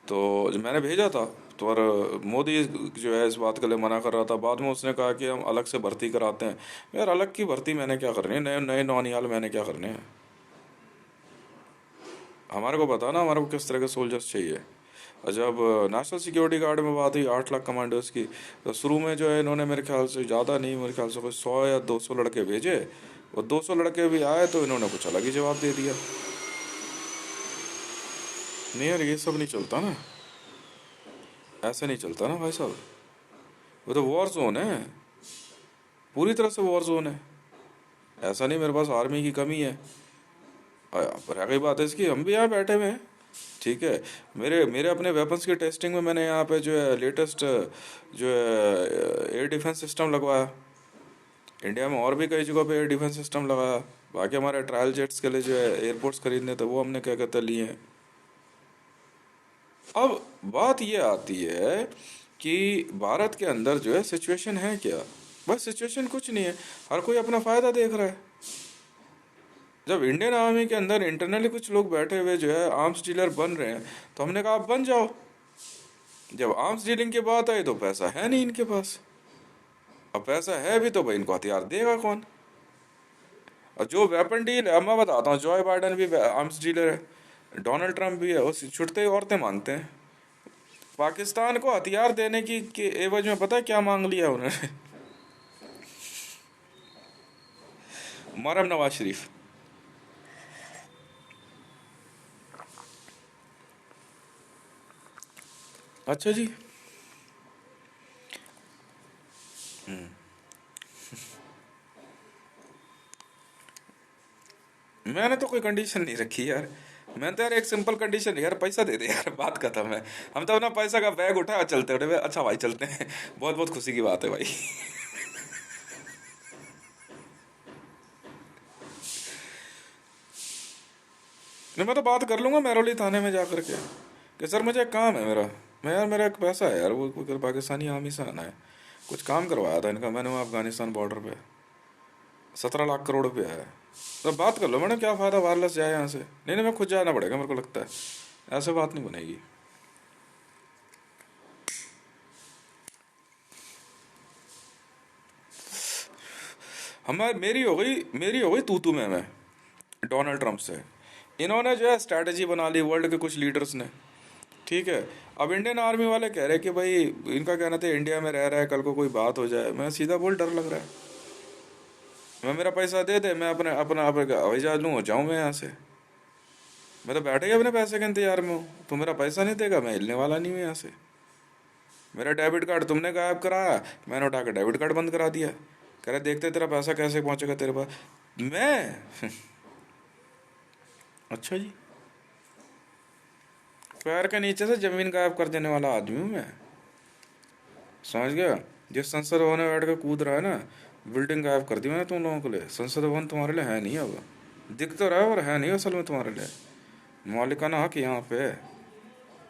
Speaker 1: तो जो मैंने भेजा था, तो और मोदी जो है इस बात के लिए मना कर रहा था। बाद में उसने कहा कि हम अलग से भर्ती कराते हैं। यार अलग की भर्ती मैंने क्या करनी है, नए नए नौनियाल मैंने क्या करने हैं। हमारे को पता ना हमारे को किस तरह के सोल्जर्स चाहिए। और जब नेशनल सिक्योरिटी गार्ड में बात हुई 8 लाख कमांडर्स की, तो शुरू में जो है इन्होंने मेरे ख्याल से ज़्यादा नहीं, मेरे ख्याल से कोई 100 या 200 लड़के भेजे। और 200 लड़के भी आए तो इन्होंने कुछ अलग ही जवाब दे दिया। नहीं यार ये सब नहीं चलता ना, ऐसे नहीं चलता ना भाई साहब। वो तो वॉर जोन है, पूरी तरह से वॉर जोन है। ऐसा नहीं मेरे पास आर्मी की कमी है। पर रह गई बात है इसकी, हम भी यहाँ बैठे हुए हैं, ठीक है। मेरे मेरे अपने वेपन्स की टेस्टिंग में मैंने यहाँ पे जो है लेटेस्ट जो है एयर डिफेंस सिस्टम लगवाया। इंडिया में और भी कई जगहों पे एयर डिफेंस सिस्टम लगाया। बाकी हमारे ट्रायल जेट्स के लिए जो है एयरपोर्ट्स खरीदने थे वो हमने क्या कहते हैं लिए हैं। अब बात ये आती है कि भारत के अंदर जो है सिचुएशन है क्या। बस सिचुएशन कुछ नहीं है, हर कोई अपना फायदा देख रहा है। जब इंडियन आर्मी के अंदर इंटरनली कुछ लोग बैठे हुए जो है आर्म्स डीलर बन रहे हैं, तो हमने कहा आप बन जाओ। जब आर्म्स डीलिंग की बात आई तो पैसा है नहीं इनके पास। अब पैसा है भी तो भाई इनको हथियार देगा कौन। और जो वेपन डील है, अब मैं बताता हूँ, जॉय बाइडन भी आर्म्स डीलर है, डोनाल्ड ट्रंप भी है, वो छुटते ही औरतें मांगते हैं। पाकिस्तान को हथियार देने की के एवज में पता है क्या मांग लिया उन्होंने? मरम नवाज शरीफ। अच्छा जी। मैंने तो कोई कंडीशन नहीं रखी यार। मैं तो यार एक सिंपल कंडीशन, यार पैसा दे दे यार, बात खत्म है। हम तो अपना पैसा का बैग उठाया चलते उठे, अच्छा भाई चलते हैं, बहुत बहुत खुशी की बात है भाई। नहीं मैं तो बात कर लूंगा महरौली थाने में जा करके कि सर मुझे एक काम है मेरा, मैं यार मेरा एक पैसा है यार, वो पाकिस्तानी आर्मी से आना है, कुछ काम करवाया था इनका मैंने वहाँ अफगानिस्तान बॉर्डर पे, 17 लाख करोड़ रुपया है। तो बात कर लो मैडम, क्या फ़ायदा वायरलेस जाए यहाँ से। नहीं नहीं मैं खुद जाना पड़ेगा मेरे को लगता है, ऐसे बात नहीं बनेगी। हमारे मेरी हो गई तू तू मैं डोनाल्ड ट्रंप से। इन्होंने जो है स्ट्रैटेजी बना ली वर्ल्ड के कुछ लीडर्स ने, ठीक है। अब इंडियन आर्मी वाले कह रहे हैं कि भाई, इनका कहना था इंडिया में रह रहा है, कल को कोई बात हो जाए। मैं सीधा बोल डर लग रहा है, मैं मेरा पैसा दे दे, मैं अपने अपना हवाई जहाज लूँ और जाऊँ मैं यहाँ से। मैं तो बैठे ही अपने पैसे के इंतजार में हूँ, तो मेरा पैसा नहीं देगा, मैं हिलने वाला नहीं हूँ यहाँ से। मेरा डेबिट कार्ड तुमने गायब कराया, मैंने उठा के डेबिट कार्ड बंद करा दिया। कह रहे देखते तेरा पैसा कैसे पहुंचेगा तेरे पास। मैं अच्छा जी। पैर के नीचे से जमीन गायब कर देने वाला आदमी हूँ मैं, समझ गया। जिस संसद भवन में बैठ कर कूद रहा है ना, बिल्डिंग गायब कर दी मैंने तुम लोगों के लिए। संसद भवन तुम्हारे लिए है नहीं, अब दिख तो रहा है और है नहीं असल में तुम्हारे लिए। मालिकाना हक यहाँ पे है,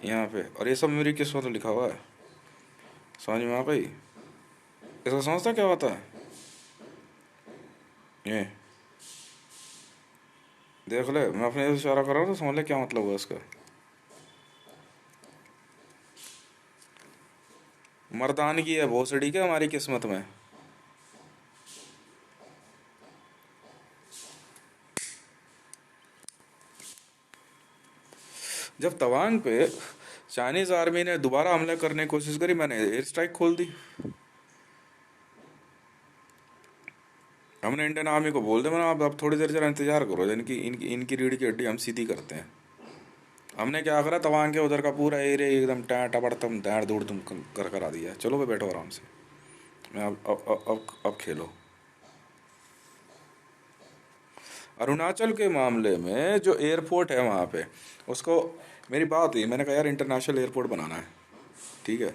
Speaker 1: यहाँ पे। और ये सब मेरी किस्मत में लिखा हुआ है, समझ में आ गई? इसका समझता क्या होता है? ये देख ले, मैं अपने से इशारा कर रहा हूँ तो समझ ले क्या मतलब हुआ इसका। मर्दानगी है भोसड़ी के हमारी किस्मत में। जब तवांग पे चाइनीज आर्मी ने दोबारा हमला करने की कोशिश करी, मैंने एयर स्ट्राइक खोल दी। हमने इंडियन आर्मी को बोल दिया, मैंने आप थोड़ी देर जरा इंतजार करो, इनकी इनकी इनकी रीढ़ की हड्डी हम सीधी करते हैं। हमने क्या करा, तवांग के उधर का पूरा एरिया एकदम टपड़तम दाड़ दूड़ तुम कर करा दिया। चलो भाई बैठो आराम से, मैं अब खेलो। अरुणाचल के मामले में जो एयरपोर्ट है वहाँ पे, उसको मेरी बात हुई, मैंने कहा यार इंटरनेशनल एयरपोर्ट बनाना है, ठीक है।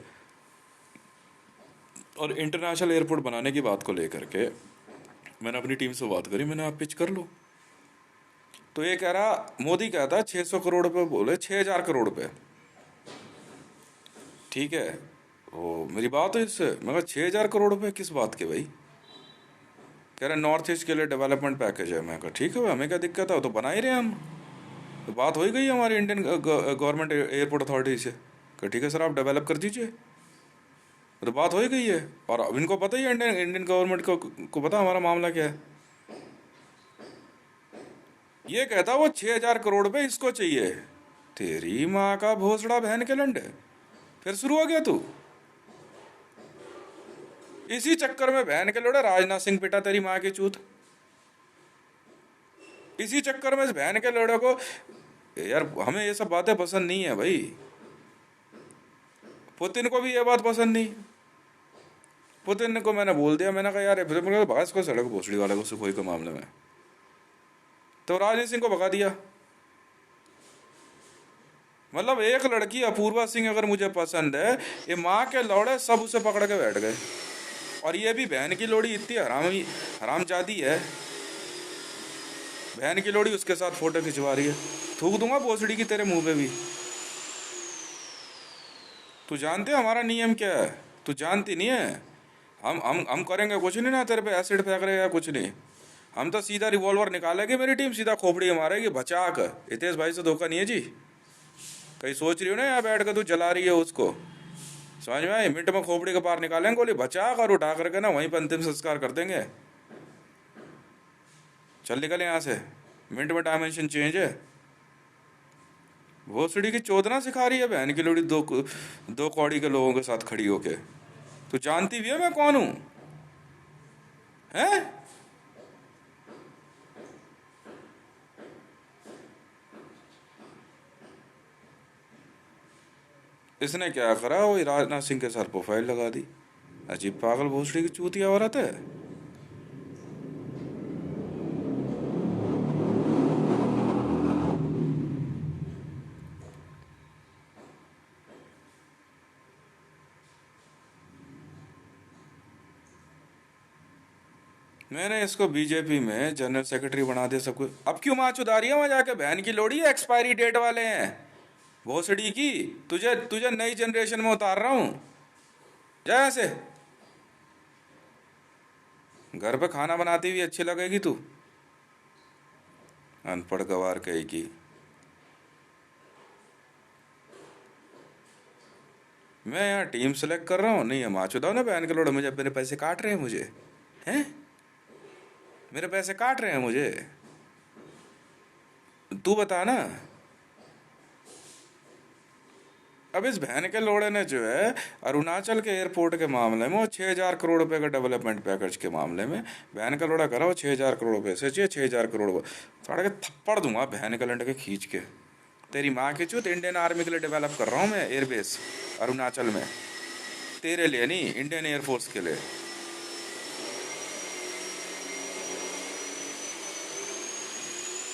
Speaker 1: और इंटरनेशनल एयरपोर्ट बनाने की बात को लेकर के मैंने अपनी टीम से बात करी, मैंने आप पिच कर लो। तो ये कह रहा, मोदी कहता है 600 करोड़ रुपए, बोले 6000 करोड़ रुपए, ठीक है। वो मेरी बात है इससे, मैं कहा 6000 करोड़ रुपए किस बात के भाई? कह रहे नॉर्थ ईस्ट के लिए डेवलपमेंट पैकेज है। मैं कहा ठीक है भाई, हमें क्या दिक्कत है, तो बना ही रहे हम। तो बात हो ही गई हमारी इंडियन गवर्नमेंट एयरपोर्ट अथॉरिटी से, कहा ठीक है सर आप डेवलप कर दीजिए। तो बात हो ही गई है, और अब इनको पता ही है, इंडियन इंडियन गवर्नमेंट को पता हमारा मामला क्या है। ये कहता वो 6000 करोड़ रुपए इसको चाहिए। तेरी माँ का भोसड़ा बहन के लंडे, फिर शुरू हो गया तू। इसी चक्कर में बहन के लोड़े राजनाथ सिंह पिटा तेरी माँ की चूत। इसी चक्कर में इस बहन के लोड़े को, यार हमें ये सब बातें पसंद नहीं है भाई। पुतिन को भी ये बात पसंद नहीं। पुतिन को मैंने बोल दिया, मैंने कहा यार फिर बहस को सड़क भोसड़ी वाले को सुखोई के मामले में, तो राजनाथ सिंह को भगा दिया। मतलब एक लड़की अपूर्वा सिंह अगर मुझे पसंद है, ये माँ के लौड़े सब उसे पकड़ के बैठ गए। और ये भी बहन की लोड़ी इतनी हरामजादी है, बहन की लोड़ी उसके साथ फोटो खिंचवा रही है। थूक दूंगा भोसड़ी की तेरे मुंह पे भी। तू जानते हमारा नियम क्या है? तू जानती नहीं है। हम करेंगे कुछ नहीं ना, तेरे पे एसिड फेंक रहे या कुछ नहीं। हम तो सीधा रिवॉल्वर निकालेंगे, मेरी टीम सीधा खोपड़ी मारेगी बचाक। हितेश भाई से धोखा नहीं है जी। कहीं सोच रही हो ना यहाँ बैठ कर तू जला रही है उसको, समझ में आई? मिनट में खोपड़ी के पार निकालेंगे गोली बचाक, और उठा करके ना वहीं पर अंतिम संस्कार कर देंगे। चल निकल यहाँ से, मिनट में डायमेंशन चेंज है। भोसड़ी की चोदना सिखा रही है बहन की लोड़ी, दो कौड़ी के लोगों के साथ खड़ी होके। तू जानती भी है मैं कौन हूं? हैं? इसने क्या करा, वो राजनाथ सिंह के सर प्रोफाइल लगा दी। अजीब पागल भोसड़ी की चूतिया औरत है। मैंने इसको बीजेपी में जनरल सेक्रेटरी बना दिया सब कुछ। अब क्यों माँ चुदा रही है वहां जाके? बहन की लोड़ी एक्सपायरी डेट वाले हैं भोसड़ी की। तुझे तुझे नई जनरेशन में उतार रहा हूं, जा ऐसे। घर पे खाना बनाती हुई अच्छी लगेगी तू, अनपढ़ गवार कहेगी। मैं यहाँ टीम सेलेक्ट कर रहा हूँ, नहीं है माँ चुदा ना बहन के लोड़े, मुझे मेरे पैसे काट रहे हैं मुझे, हैं? मेरे पैसे काट रहे हैं मुझे। तू बता ना। अब इस बहन के लोड़े ने जो है अरुणाचल के एयरपोर्ट के मामले में, वो 6000 करोड़ रुपए का डेवलपमेंट पैकेज के मामले में बहन का लोड़ा करा। वो 6000 करोड़ रुपए से चाहिए, 6000 करोड़ साढ़े के थप्पड़ दूंगा बहन के लंडे के खींच के। तेरी माँ की चूत, इंडियन आर्मी के लिए डेवलप कर रहा हूँ मैं एयरबेस अरुणाचल में, तेरे लिए नहीं, इंडियन एयरफोर्स के लिए।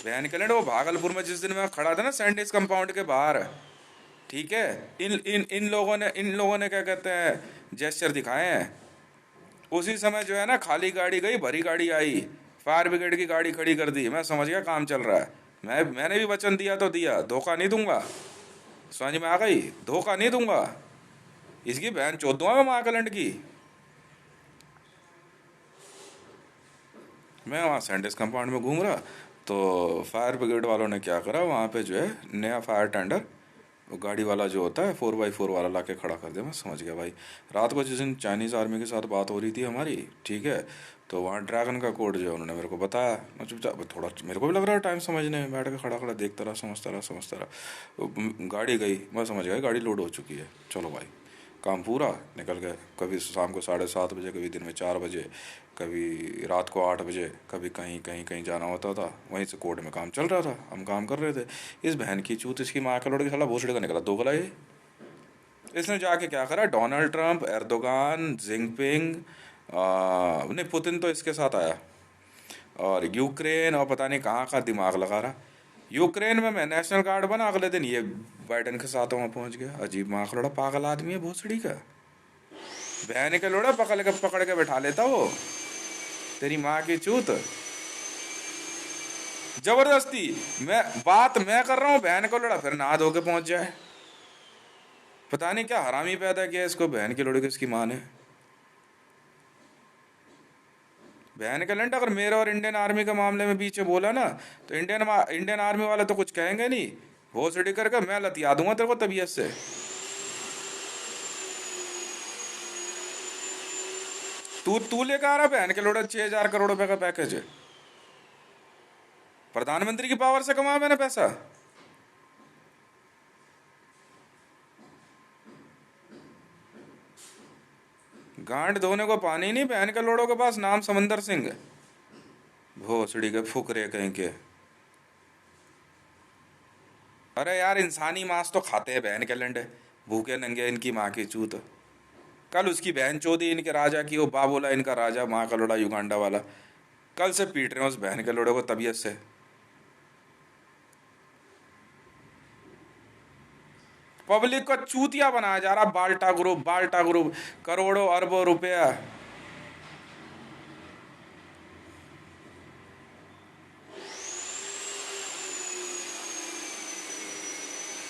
Speaker 1: बहन के लंडे, वो भागलपुर में जिस दिन मैं खड़ा था ना सैंडविच कंपाउंड के बाहर, ठीक है। इन लोगों ने क्या कहते हैं, जेस्चर दिखाए हैं। उसी समय जो है ना, खाली गाड़ी गई, भरी गाड़ी आई, फायर ब्रिगेड की गाड़ी खड़ी कर दी। मैं समझ गया काम चल रहा है। मैंने भी वचन दिया तो दिया, धोखा नहीं दूंगा। समझ में आ गई, धोखा नहीं दूंगा। इसकी बहन चोद दूंगा मैं महाकलंड की। मैं वहाँ सैंडिस कंपाउंड में घूम रहा, तो फायर ब्रिगेड वालों ने क्या करा, वहाँ पे जो है नया फायर टेंडर, वो गाड़ी वाला जो होता है 4x4 वाला, ला के खड़ा कर दिया। मैं समझ गया भाई। रात को जिस दिन चाइनीज़ आर्मी के साथ बात हो रही थी हमारी, ठीक है, तो वहाँ ड्रैगन का कोड जो है उन्होंने मेरे को बताया। मैं चुपचाप, थोड़ा मेरे को भी लग रहा है टाइम समझने में, बैठ के खड़ा खड़ा देखता रहा, समझता रहा। गाड़ी गई, मैं समझ गया गाड़ी लोड हो चुकी है, चलो भाई काम पूरा, निकल गए। कभी शाम को 7:30 बजे, कभी दिन में 4 बजे, कभी रात को 8 बजे, कभी कहीं कहीं कहीं जाना होता था। वहीं से कोर्ट में काम चल रहा था, हम काम कर रहे थे। इस बहन की चूत, इसकी माँ का लौट के साला भोसड़े का निकला दोगला ये। इसने जाके क्या करा, डोनाल्ड ट्रंप, एर्दोगान, जिनपिंग, नहीं पुतिन तो इसके साथ आया, और यूक्रेन, और पता नहीं कहाँ का दिमाग लगा रहा। यूक्रेन में मैं नेशनल गार्ड बना, अगले दिन ये बाइडन के साथ वहाँ पहुँच गया। अजीब माँ का लौड़ा, पागल आदमी है भोसड़ी का। बहन के लोड़ा पकड़ के बैठा लेता वो, तेरी माँ की चूत। जबरदस्ती, मैं कर रहा हूँ, बहन को लोड़ा फिर नहा धो के पहुंच जाए। पता नहीं क्या हरामी पैदा किया इसको, बहन के लोड़े को इसकी माँ ने। बहन के लंड, अगर मेरे और इंडियन आर्मी के मामले में बीच में बोला ना, तो इंडियन आर्मी वाले तो कुछ कहेंगे नहीं, भोसड़ी करके मैं लतिया दूंगा तेरे को तबीयत से। तू लेकर आ रहा बहन के लोड़ा 6,000 करोड़ रुपए का पैकेज है। प्रधानमंत्री की पावर से कमाया मैंने पैसा। गांड धोने को पानी नहीं, बहन के लोड़ों के पास नाम समंदर सिंह। भोसड़ी के फुकरे कहीं के। अरे यार, इंसानी मांस तो खाते हैं बहन के लंडे, भूखे नंगे इनकी माँ की चूत। कल उसकी बहन चोदी इनके राजा की, वो बाबोला इनका राजा, माँ का लोड़ा युगांडा वाला, कल से पीट रहे हैं उस बहन के लोड़े को तबीयत से। पब्लिक को चूतिया बनाया जा रहा, बाल्टा ग्रुप, करोड़ों अरबों रुपया।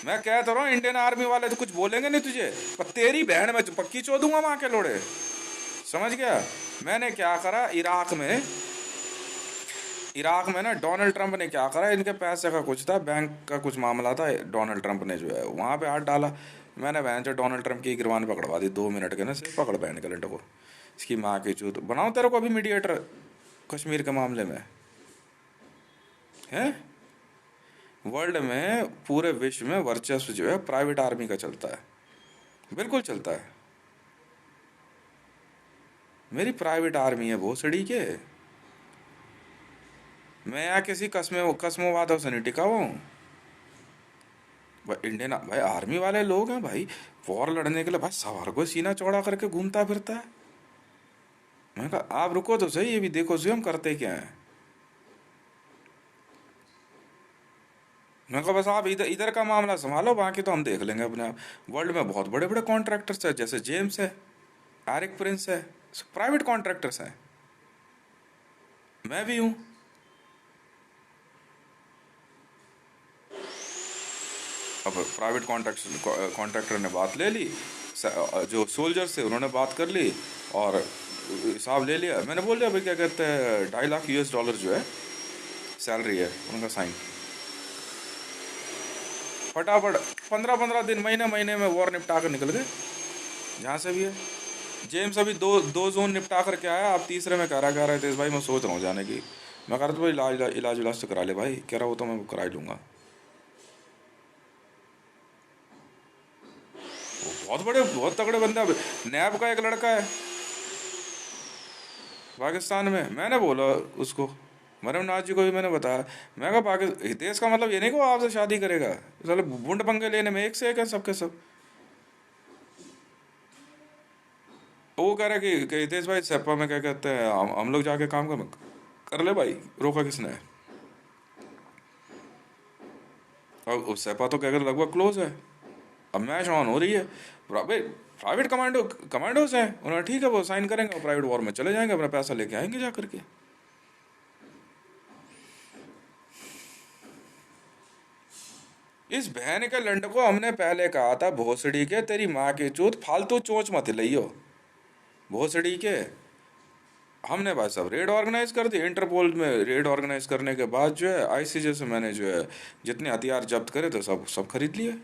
Speaker 1: मैं कह तो रहा हूँ, इंडियन आर्मी वाले तो कुछ बोलेंगे नहीं तुझे, पर तेरी बहन में पक्की चो दूंगा वहां के लोड़े। समझ गया। मैंने क्या करा इराक में ना, डोनाल्ड ट्रंप ने क्या करा, इनके पैसे का कुछ था, बैंक का कुछ मामला था, डोनाल्ड ट्रंप ने जो है वहां पे हाथ डाला। मैंने बहन से डोनाल्ड ट्रंप की गिरबान पकड़वा दी 2 मिनट के ना, सिर्फ पकड़ बहन के लंडे को, इसकी माँ की चूत। बनाओ तेरे को अभी मीडिएटर कश्मीर के मामले में है। वर्ल्ड में, पूरे विश्व में वर्चस्व जो है प्राइवेट आर्मी का चलता है, बिल्कुल चलता है। मेरी प्राइवेट आर्मी है भोसड़ी के। मैं यहाँ किसी कस्मों वादों से नहीं टिका हुआ हूँ। इंडियन भाई आर्मी वाले लोग हैं भाई, वॉर लड़ने के लिए भाई सवार को सीना चौड़ा करके घूमता फिरता है। मैं कहा आप रुको तो सही, ये भी देखो सही हम करते क्या हैं। मैं कहा बस आप इधर इधर का मामला संभालो, बाकी तो हम देख लेंगे अपने आप। वर्ल्ड में बहुत बड़े बड़े कॉन्ट्रैक्टर्स है, जैसे जेम्स है, एरिक प्रिंस है, प्राइवेट कॉन्ट्रैक्टर्स हैं। मैं भी हूँ। अब प्राइवेट कॉन्ट्रैक्टर ने बात ले ली, जो सोल्जर्स थे उन्होंने बात कर ली, और हिसाब ले लिया। मैंने बोल दिया भाई क्या कहते हैं, $2.5 लाख जो है सैलरी है, उनका साइन। फटाफट 15-15 दिन, महीने महीने में वॉर निपटा कर निकल गए, जहाँ से भी है। जेम्स अभी दो दो जोन निपटा करके आया, आप तीसरे में कह रहे थे भाई मैं सोच रहा हूँ जाने की। मैं कह रहा था भाई इलाज तो करा ले भाई, कह रहा वो तो मैं करा ही लूँगा। वो बहुत तगड़े बंदा। नैब का एक लड़का है पाकिस्तान में, मैंने बोला उसको, मरमनाथ जी को भी मैंने बताया, मैं कहा पाकिस्तान हितेश का मतलब ये नहीं कि वो आपसे शादी करेगा, साले बूंद पंगे लेने में एक से एक है सबके सब। वो कह रहा कि हितेश भाई सेप्पा में क्या कहते हैं, हम लोग जाके काम कर ले भाई, रोका किसने है। और सेप्पा तो क्या कहते लगभग क्लोज है। अब मैच ऑन हो रही है। प्राइवेट कमांडोज हैं, उन्होंने ठीक है वो साइन करेंगे और प्राइवेट वॉर में चले जाएंगे, अपना पैसा लेके आएंगे जा करके। इस बहन के लंड को हमने पहले कहा था, भोसड़ी के तेरी माँ की चूत, फालतू चोंच मत लियो भोसड़ी के। हमने भाई साहब रेड ऑर्गेनाइज कर दी, इंटरपोल में रेड ऑर्गेनाइज करने के बाद जो है आईसीजे से मैंने जो है जितने हथियार जब्त करे थे सब सब खरीद लिए।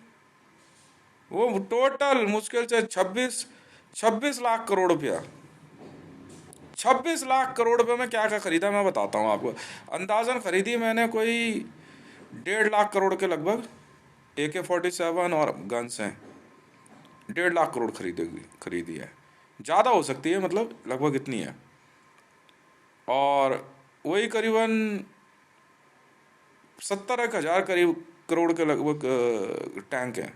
Speaker 1: वो टोटल मुश्किल से 26 लाख करोड़ रुपया, 26 लाख करोड़ रुपए में क्या क्या खरीदा मैं बताता हूँ आपको। अंदाजन खरीदी मैंने कोई 1.5 लाख करोड़ के लगभग AK-47 और गन्स हैं, 1.5 लाख करोड़ खरीदी है, ज़्यादा हो सकती है, मतलब लगभग इतनी है। और वही करीबन 70,000 करीब करोड़ के लगभग टैंक हैं,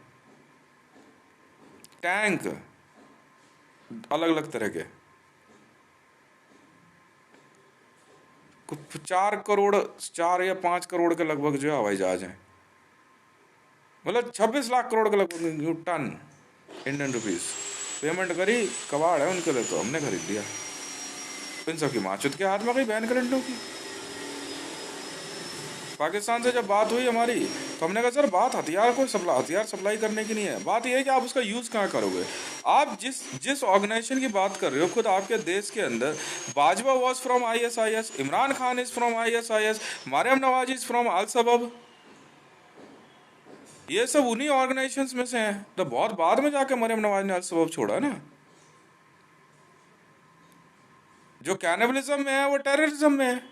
Speaker 1: टैंक अलग अलग तरह के। 4 या 5 करोड़ के लगभग जो है हवाई जहाज हैं, मतलब 26 लाख करोड़ के लगभग टन इंडियन रुपीस पेमेंट करी, कबाड़ है उनके लिए, तो हमने खरीद लिया। इन सब की माचुत के हाथ में गई बैन करंटों की। पाकिस्तान से जब बात हुई हमारी तो हमने कहा सर बात हथियार सप्लाई करने की नहीं है, बात यह है कि आप उसका यूज़ कहाँ करोगे। आप जिस ऑर्गेनाइजेशन की बात कर रहे हो, खुद आपके देश के अंदर Bajwa was from ISIS, Imran Khan is from ISIS, Maryam Nawaz is from अल सबब, ये सब उन्हीं ऑर्गेनाइजेशंस में से हैं। तो बहुत बाद में जाके मरियम नवाज ने अल सबब छोड़ा ना। जो कैनिबलिज्म में है वो टेररिज्म में है।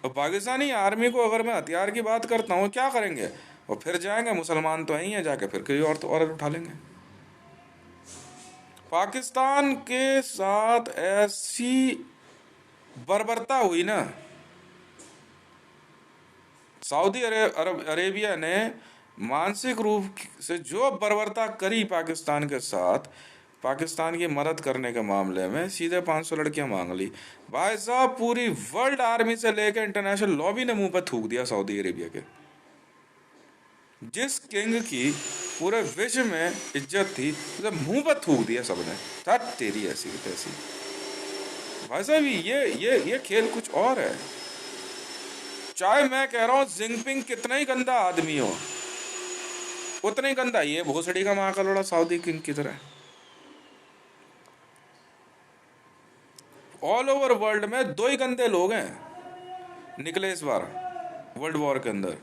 Speaker 1: और पाकिस्तानी आर्मी को अगर मैं हथियार की बात करता हूँ क्या करेंगे, और फिर जाएंगे मुसलमान तो ही है, जाके फिर कोई और तो और उठा लेंगे। पाकिस्तान के साथ ऐसी बर्बरता हुई ना, सऊदी अरब अरेबिया ने मानसिक रूप से जो बर्बरता करी पाकिस्तान के साथ, पाकिस्तान की मदद करने के मामले में सीधे 500 लड़कियां मांग ली। भाई साहब पूरी वर्ल्ड आर्मी से लेकर इंटरनेशनल लॉबी ने मुंह पर थूक दिया सऊदी अरेबिया के। जिस किंग की पूरे विश्व में इज्जत थी उसे मुंह पर थूक दिया सबने, था तेरी ऐसी तैसी। भाई साहब ये खेल कुछ और है। चाहे मैं कह रहा हूं जिनपिंग कितना ही गंदा आदमी हो, उतना ही गंदा ये भोसड़ी का माँ का लोड़ा सऊदी किंग की तरह। ऑल ओवर वर्ल्ड में 2 ही गंदे लोग हैं निकले इस बार वर्ल्ड वॉर के अंदर।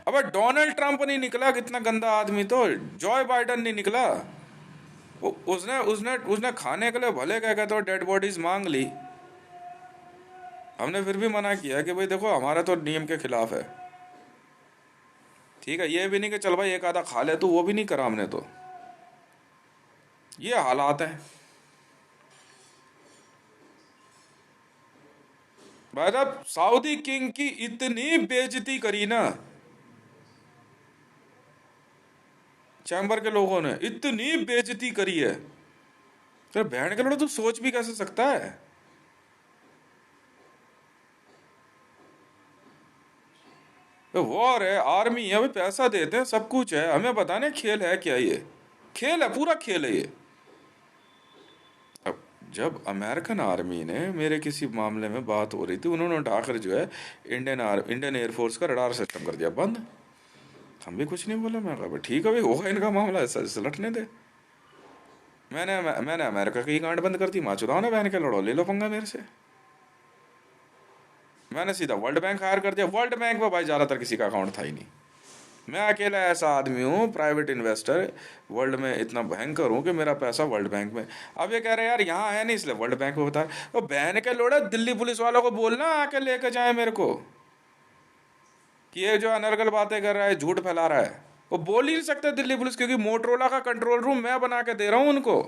Speaker 1: अब डोनाल्ड ट्रंप नहीं निकला, कितना गंदा आदमी, तो जॉय बाइडन नहीं निकला। उसने उसने उसने खाने के लिए भले क्या कहते हो डेड बॉडीज मांग ली, हमने फिर भी मना किया कि भाई देखो हमारा तो नियम के खिलाफ है। ठीक है, ये भी नहीं कि चल भाई एक आधा खा ले, तो वो भी नहीं करा हमने। तो ये हालात हैं भाई साहब। सऊदी किंग की इतनी बेइज्जती करी ना चैम्बर के लोगों ने, इतनी बेइज्जती करी है, तो बहन के लोग तू सोच भी कैसे सकता है। तो वॉर है, आर्मी है, भाई पैसा देते हैं, सब कुछ है, हमें बताने खेल है क्या, ये खेल है, पूरा खेल है ये। अब जब अमेरिकन आर्मी ने मेरे किसी मामले में बात हो रही थी, उन्होंने उठाकर जो है इंडियन एयरफोर्स का रडार सिस्टम कर दिया बंद। हम भी कुछ नहीं बोला, मैं कहा ठीक है भाई होगा इनका मामला, ऐसा लटने दे। मैंने अमेरिका की गांड बंद कर दी, माँ चुदाओ ना बहन के लड़ो, ले लो पंगा मेरे से। मैंने सीधा वर्ल्ड बैंक हायर कर दिया। वर्ल्ड बैंक में भाई ज़्यादातर किसी का अकाउंट था ही नहीं। मैं अकेला ऐसा आदमी हूँ प्राइवेट इन्वेस्टर वर्ल्ड में, इतना भयंकर हूँ कि मेरा पैसा वर्ल्ड बैंक में। अब ये कह रहे हैं यार यहाँ है नहीं इसलिए वर्ल्ड बैंक में बता। तो बहन के लोड़ा दिल्ली पुलिस वालों को बोलना आके लेके जाए मेरे को कि ये जो अनर्गल बातें कर रहा है, झूठ फैला रहा है। वो बोल ही नहीं सकते दिल्ली पुलिस, क्योंकि मोटरोला का कंट्रोल रूम मैं बना के दे रहा हूँ उनको।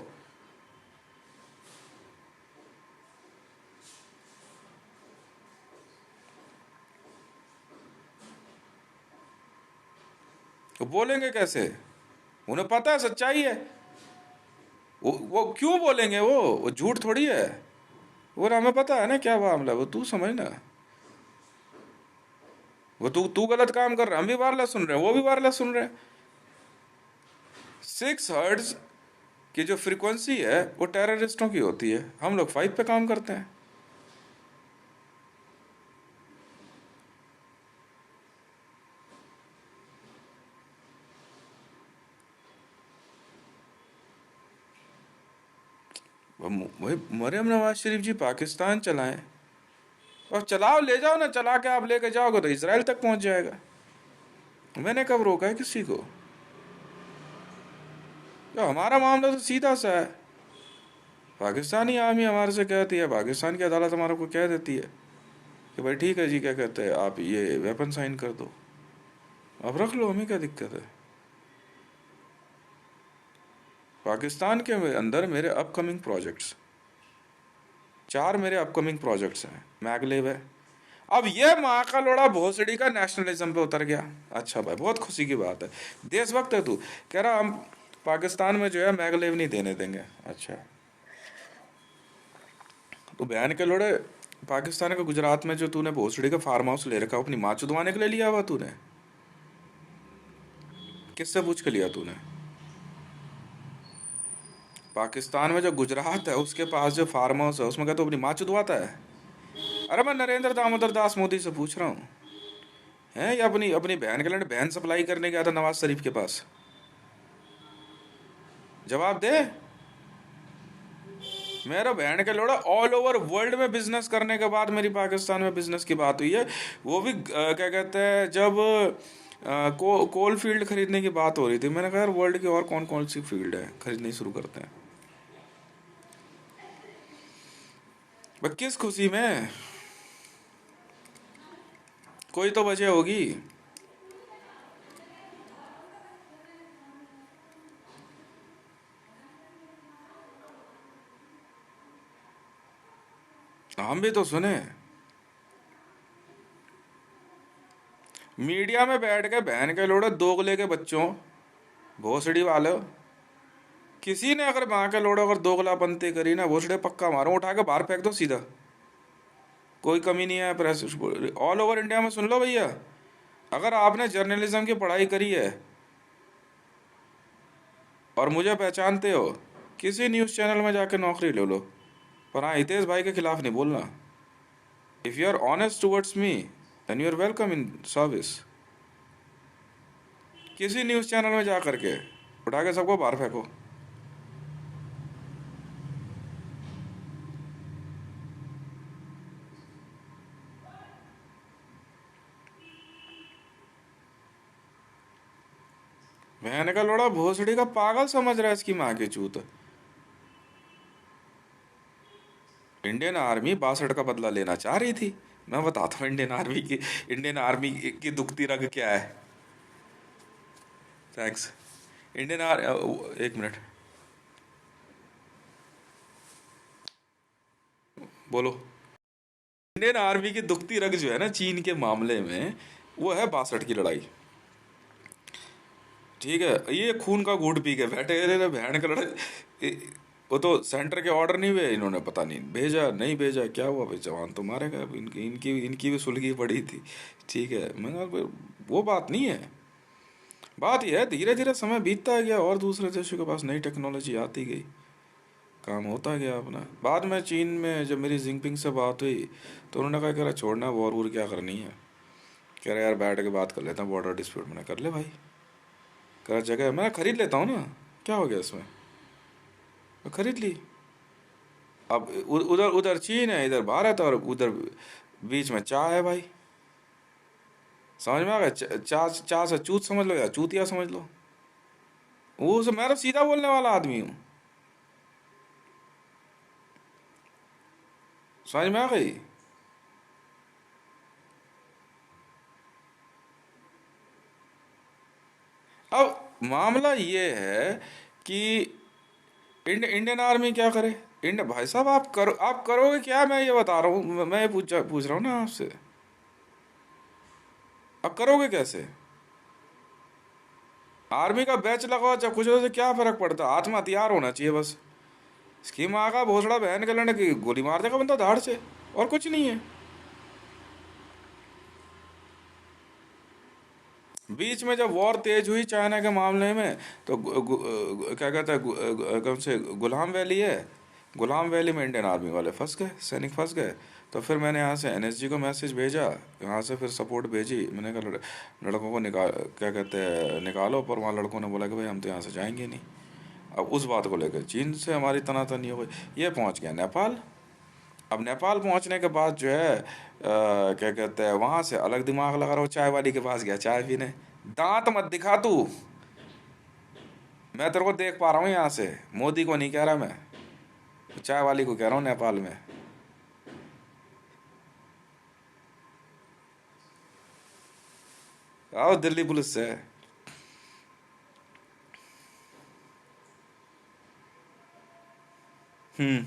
Speaker 1: तो बोलेंगे कैसे, उन्हें पता है सच्चाई है। वो क्यों बोलेंगे, वो झूठ थोड़ी है। वो हमें पता है ना क्या मामला, वो तू समझ ना। वो तू गलत काम कर रहा है, हम भी वायरलेस सुन रहे हैं, वो भी वायरलेस सुन रहे हैं। 6 हर्ट्ज की जो फ्रीक्वेंसी है वो टेररिस्टों की होती है, हम लोग 5 पे काम करते हैं। वही मरियम नवाज शरीफ जी पाकिस्तान चलाएं, और चलाओ, ले जाओ ना, चला के आप लेके जाओगे तो इसराइल तक पहुंच जाएगा। मैंने कब रोका है किसी को? तो हमारा मामला तो सीधा सा है, पाकिस्तानी आर्मी हमारे से कहती है, पाकिस्तान की अदालत हमारे को कह देती है कि भाई ठीक है जी, क्या कहते हैं, आप ये वेपन साइन कर दो, आप रख लो, हमें क्या दिक्कत है। पाकिस्तान के अंदर मेरे अपकमिंग प्रोजेक्ट्स, 4 मेरे अपकमिंग प्रोजेक्ट्स हैं। मैगलेव है। अब ये माँ का लोड़ा भोसड़ी का नेशनलिज्म पे उतर गया। अच्छा भाई, बहुत खुशी की बात है, देशभक्त है तू, कह रहा हम पाकिस्तान में जो है मैगलेव नहीं देने देंगे। अच्छा, तो बयान के लोड़े, पाकिस्तान का गुजरात में जो तूने भोसड़ी का फार्म हाउस ले रखा, अपनी माँ चुदवाने के लिए लिया हुआ तूने? किससे पूछ के लिया तूने? पाकिस्तान में जो गुजरात है उसके पास जो फार्म हाउस है उसमें क्या तो अपनी माँ चुदवाता है? अरे मैं नरेंद्र दामोदर दास मोदी से पूछ रहा हूँ, है या अपनी अपनी बहन के लिए बहन सप्लाई करने गया था नवाज शरीफ के पास? जवाब दे। मेरा बहन के लोड़ा ऑल ओवर वर्ल्ड में बिजनेस करने के बाद मेरी पाकिस्तान में बिजनेस की बात हुई है, वो भी क्या कहते हैं, जब कोल फील्ड खरीदने की बात हो रही थी, मैंने कहा यार वर्ल्ड की और कौन कौन सी फील्ड है, खरीदनी शुरू करते हैं। किस खुशी में? कोई तो वजह होगी। हम भी तो सुने, मीडिया में बैठ के बहन के लोड़े दोगले के बच्चों, भोसड़ी वाले, किसी ने अगर वहां के लोड़े अगर दोगलापंती करी ना, भोसड़े पक्का मारो, उठा के बाहर फेंक दो सीधा, कोई कमी नहीं है। प्रेस ऑल ओवर इंडिया में सुन लो भैया, अगर आपने जर्नलिज्म की पढ़ाई करी है और मुझे पहचानते हो, किसी न्यूज़ चैनल में जाके नौकरी ले लो, पर हाँ हितेश भाई के खिलाफ नहीं बोलना। If you are honest towards me then you are welcome in service. किसी न्यूज़ चैनल में जा करके उठा के सबको बाहर फेंको। बहन का लोड़ा भोसड़ी का पागल समझ रहा है इसकी माँ की चूत। इंडियन आर्मी 62 का बदला लेना चाह रही थी। मैं बताता हूँ इंडियन आर्मी की दुखती रग क्या है। थैंक्स। एक मिनट, बोलो। इंडियन आर्मी की दुखती रग जो है ना चीन के मामले में, वो है 62 की लड़ाई। ठीक है, ये खून का घूंट पी के बैठे रहे बहन का लड़ाई। वो तो सेंटर के ऑर्डर नहीं हुए, इन्होंने पता नहीं भेजा नहीं भेजा, क्या हुआ भाई, जवान तो मारेगा। इनकी इनकी इनकी भी सुलगी पड़ी थी। ठीक है, मैं वो बात नहीं है। बात यह है धीरे धीरे समय बीतता गया और दूसरे देशों के पास नई टेक्नोलॉजी आती गई, काम होता गया अपना। बाद में चीन में जब मेरी जिनपिंग से बात हुई तो उन्होंने कहा, कह रहा छोड़ना वॉर वूर क्या करनी है, कह रहा यार बैठ के बात कर लेता हूँ बॉर्डर डिस्प्यूट। मैंने कर ले भाई, कह रहा जगह मैं खरीद लेता हूँ ना, क्या हो गया इसमें, मैं खरीद ली। अब उधर उधर चीन है, इधर भारत, और उधर बीच में चाह है भाई। समझ में आ गया? चाह चाह से चूत समझ लो या चूतिया समझ लो। वो मैं तो सीधा बोलने वाला आदमी हूँ, समझ में आ गई? अब मामला ये है कि इंडियन आर्मी क्या करे। इंडियन भाई साहब, आप करोगे क्या, मैं ये बता रहा हूँ, मैं पूछ रहा हूँ ना आपसे, अब करोगे कैसे? आर्मी का बैच लगाओ चाहे कुछ हो, तो क्या फर्क पड़ता, हाथ में हथियार होना चाहिए बस। स्कीम आगा भोसड़ा बहन के लड़ने की गोली मार देगा बंदा धाड़ से, और कुछ नहीं है। बीच में जब वॉर तेज हुई चाइना के मामले में, तो क्या कहते हैं कौन से गुलाम वैली है, गुलाम वैली में इंडियन आर्मी वाले फंस गए, सैनिक फंस गए। तो फिर मैंने यहाँ से एनएसजी को मैसेज भेजा, यहाँ से फिर सपोर्ट भेजी, मैंने कहा लड़कों को निकाल, क्या कहते हैं निकालो, पर वहाँ लड़कों ने बोला कि भाई हम तो यहाँ से जाएंगे नहीं। अब उस बात को लेकर चीन से हमारी तनातनी हो गई। ये पहुँच गया नेपाल। अब नेपाल पहुँचने के बाद जो है क्या कहते हैं वहाँ से अलग दिमाग लगा रहा हूँ, चाय वाली के पास गया चाय पीने। दांत मत दिखा तू, मैं तेरे को देख पा रहा हूँ यहाँ से, मोदी को नहीं कह रहा मैं, चाय वाली को कह रहा हूँ नेपाल में। आओ दिल्ली पुलिस से। हम्म।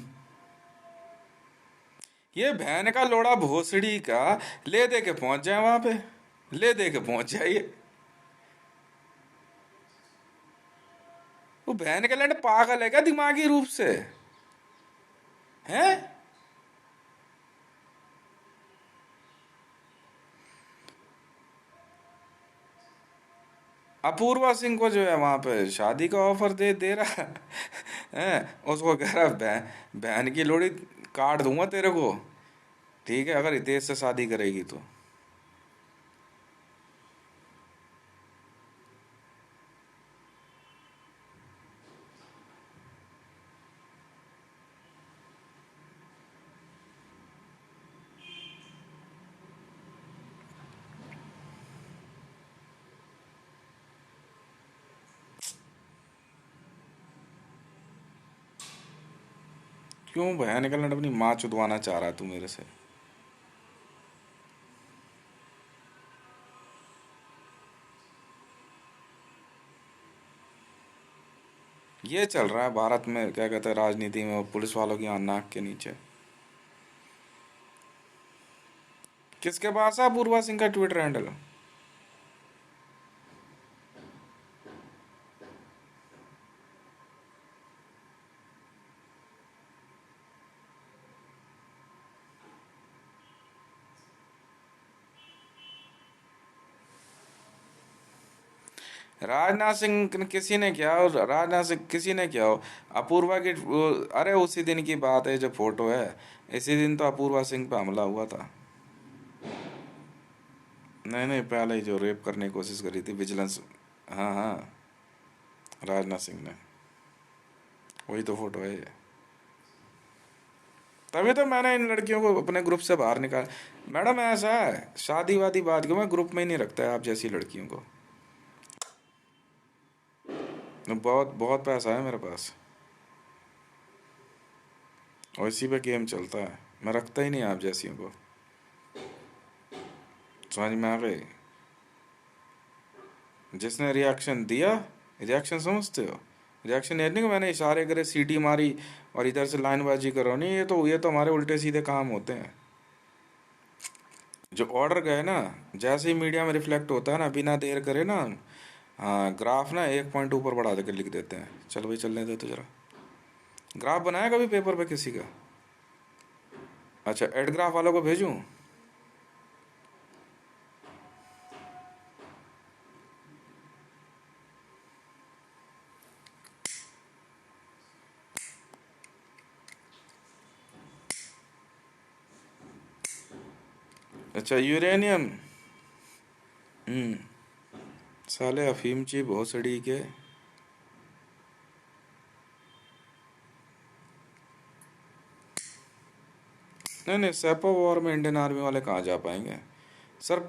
Speaker 1: ये बहन का लोड़ा भोसड़ी का, ले दे के पहुंच जाए वहां पे, ले दे के पहुंच जाइए। वो बहन का लड़ पागल है क्या दिमागी रूप से, हैं? अपूर्वा सिंह को जो है वहां पे शादी का ऑफर दे दे रहा है, उसको कह रहा बहन बहन की लोड़ी काट दूंगा तेरे को, ठीक है, अगर हितेश से शादी करेगी तो। क्यों बहन का लड़ अपनी माँ चुदवाना चाह रहा तू मेरे से? ये चल रहा है भारत में, क्या कहते हैं राजनीति में, पुलिस वालों की नाक के नीचे। किसके पास है अपूर्वा सिंह का ट्विटर हैंडल? राजनाथ सिंह किसी ने किया हो, राजनाथ सिंह किसी ने किया हो अपूर्वा की अरे उसी दिन की बात है जो फोटो है, इसी दिन तो अपूर्वा सिंह पे हमला हुआ था। नहीं नहीं, पहले ही जो रेप करने की कोशिश करी थी विजिलेंस। हाँ हाँ, राजनाथ सिंह ने, वही तो फोटो है ये। तभी तो मैंने इन लड़कियों को अपने ग्रुप से बाहर निकाल। मैडम ऐसा है, शादी वादी बात क्यों, मैं ग्रुप में ही नहीं रखता है आप जैसी लड़कियों को। बहुत बहुत पैसा है मेरे पास, और इसी पे गेम चलता है, मैं रखता ही नहीं आप जैसियों को। समझ में आ गई? जिसने रिएक्शन दिया, रिएक्शन समझते हो, रिएक्शन ये नहीं कि मैंने इशारे करे सीटी मारी और इधर से लाइनबाजी करो, नहीं, ये तो हमारे उल्टे सीधे काम होते हैं। जो ऑर्डर गए ना, जैसे ही मीडिया में रिफ्लेक्ट होता है ना, बिना देर करे ना, हाँ ग्राफ ना 1 पॉइंट ऊपर बढ़ा देकर लिख देते हैं। चल भाई चलने दे तो जरा। ग्राफ बनाया कभी पेपर पे किसी का? अच्छा, एड ग्राफ वालों को भेजूं? अच्छा, यूरेनियम। हम्म। साले अफीमची भोसड़ी के। नहीं नहीं, सेपो वॉर में इंडियन आर्मी वाले कहाँ जा पाएंगे सर,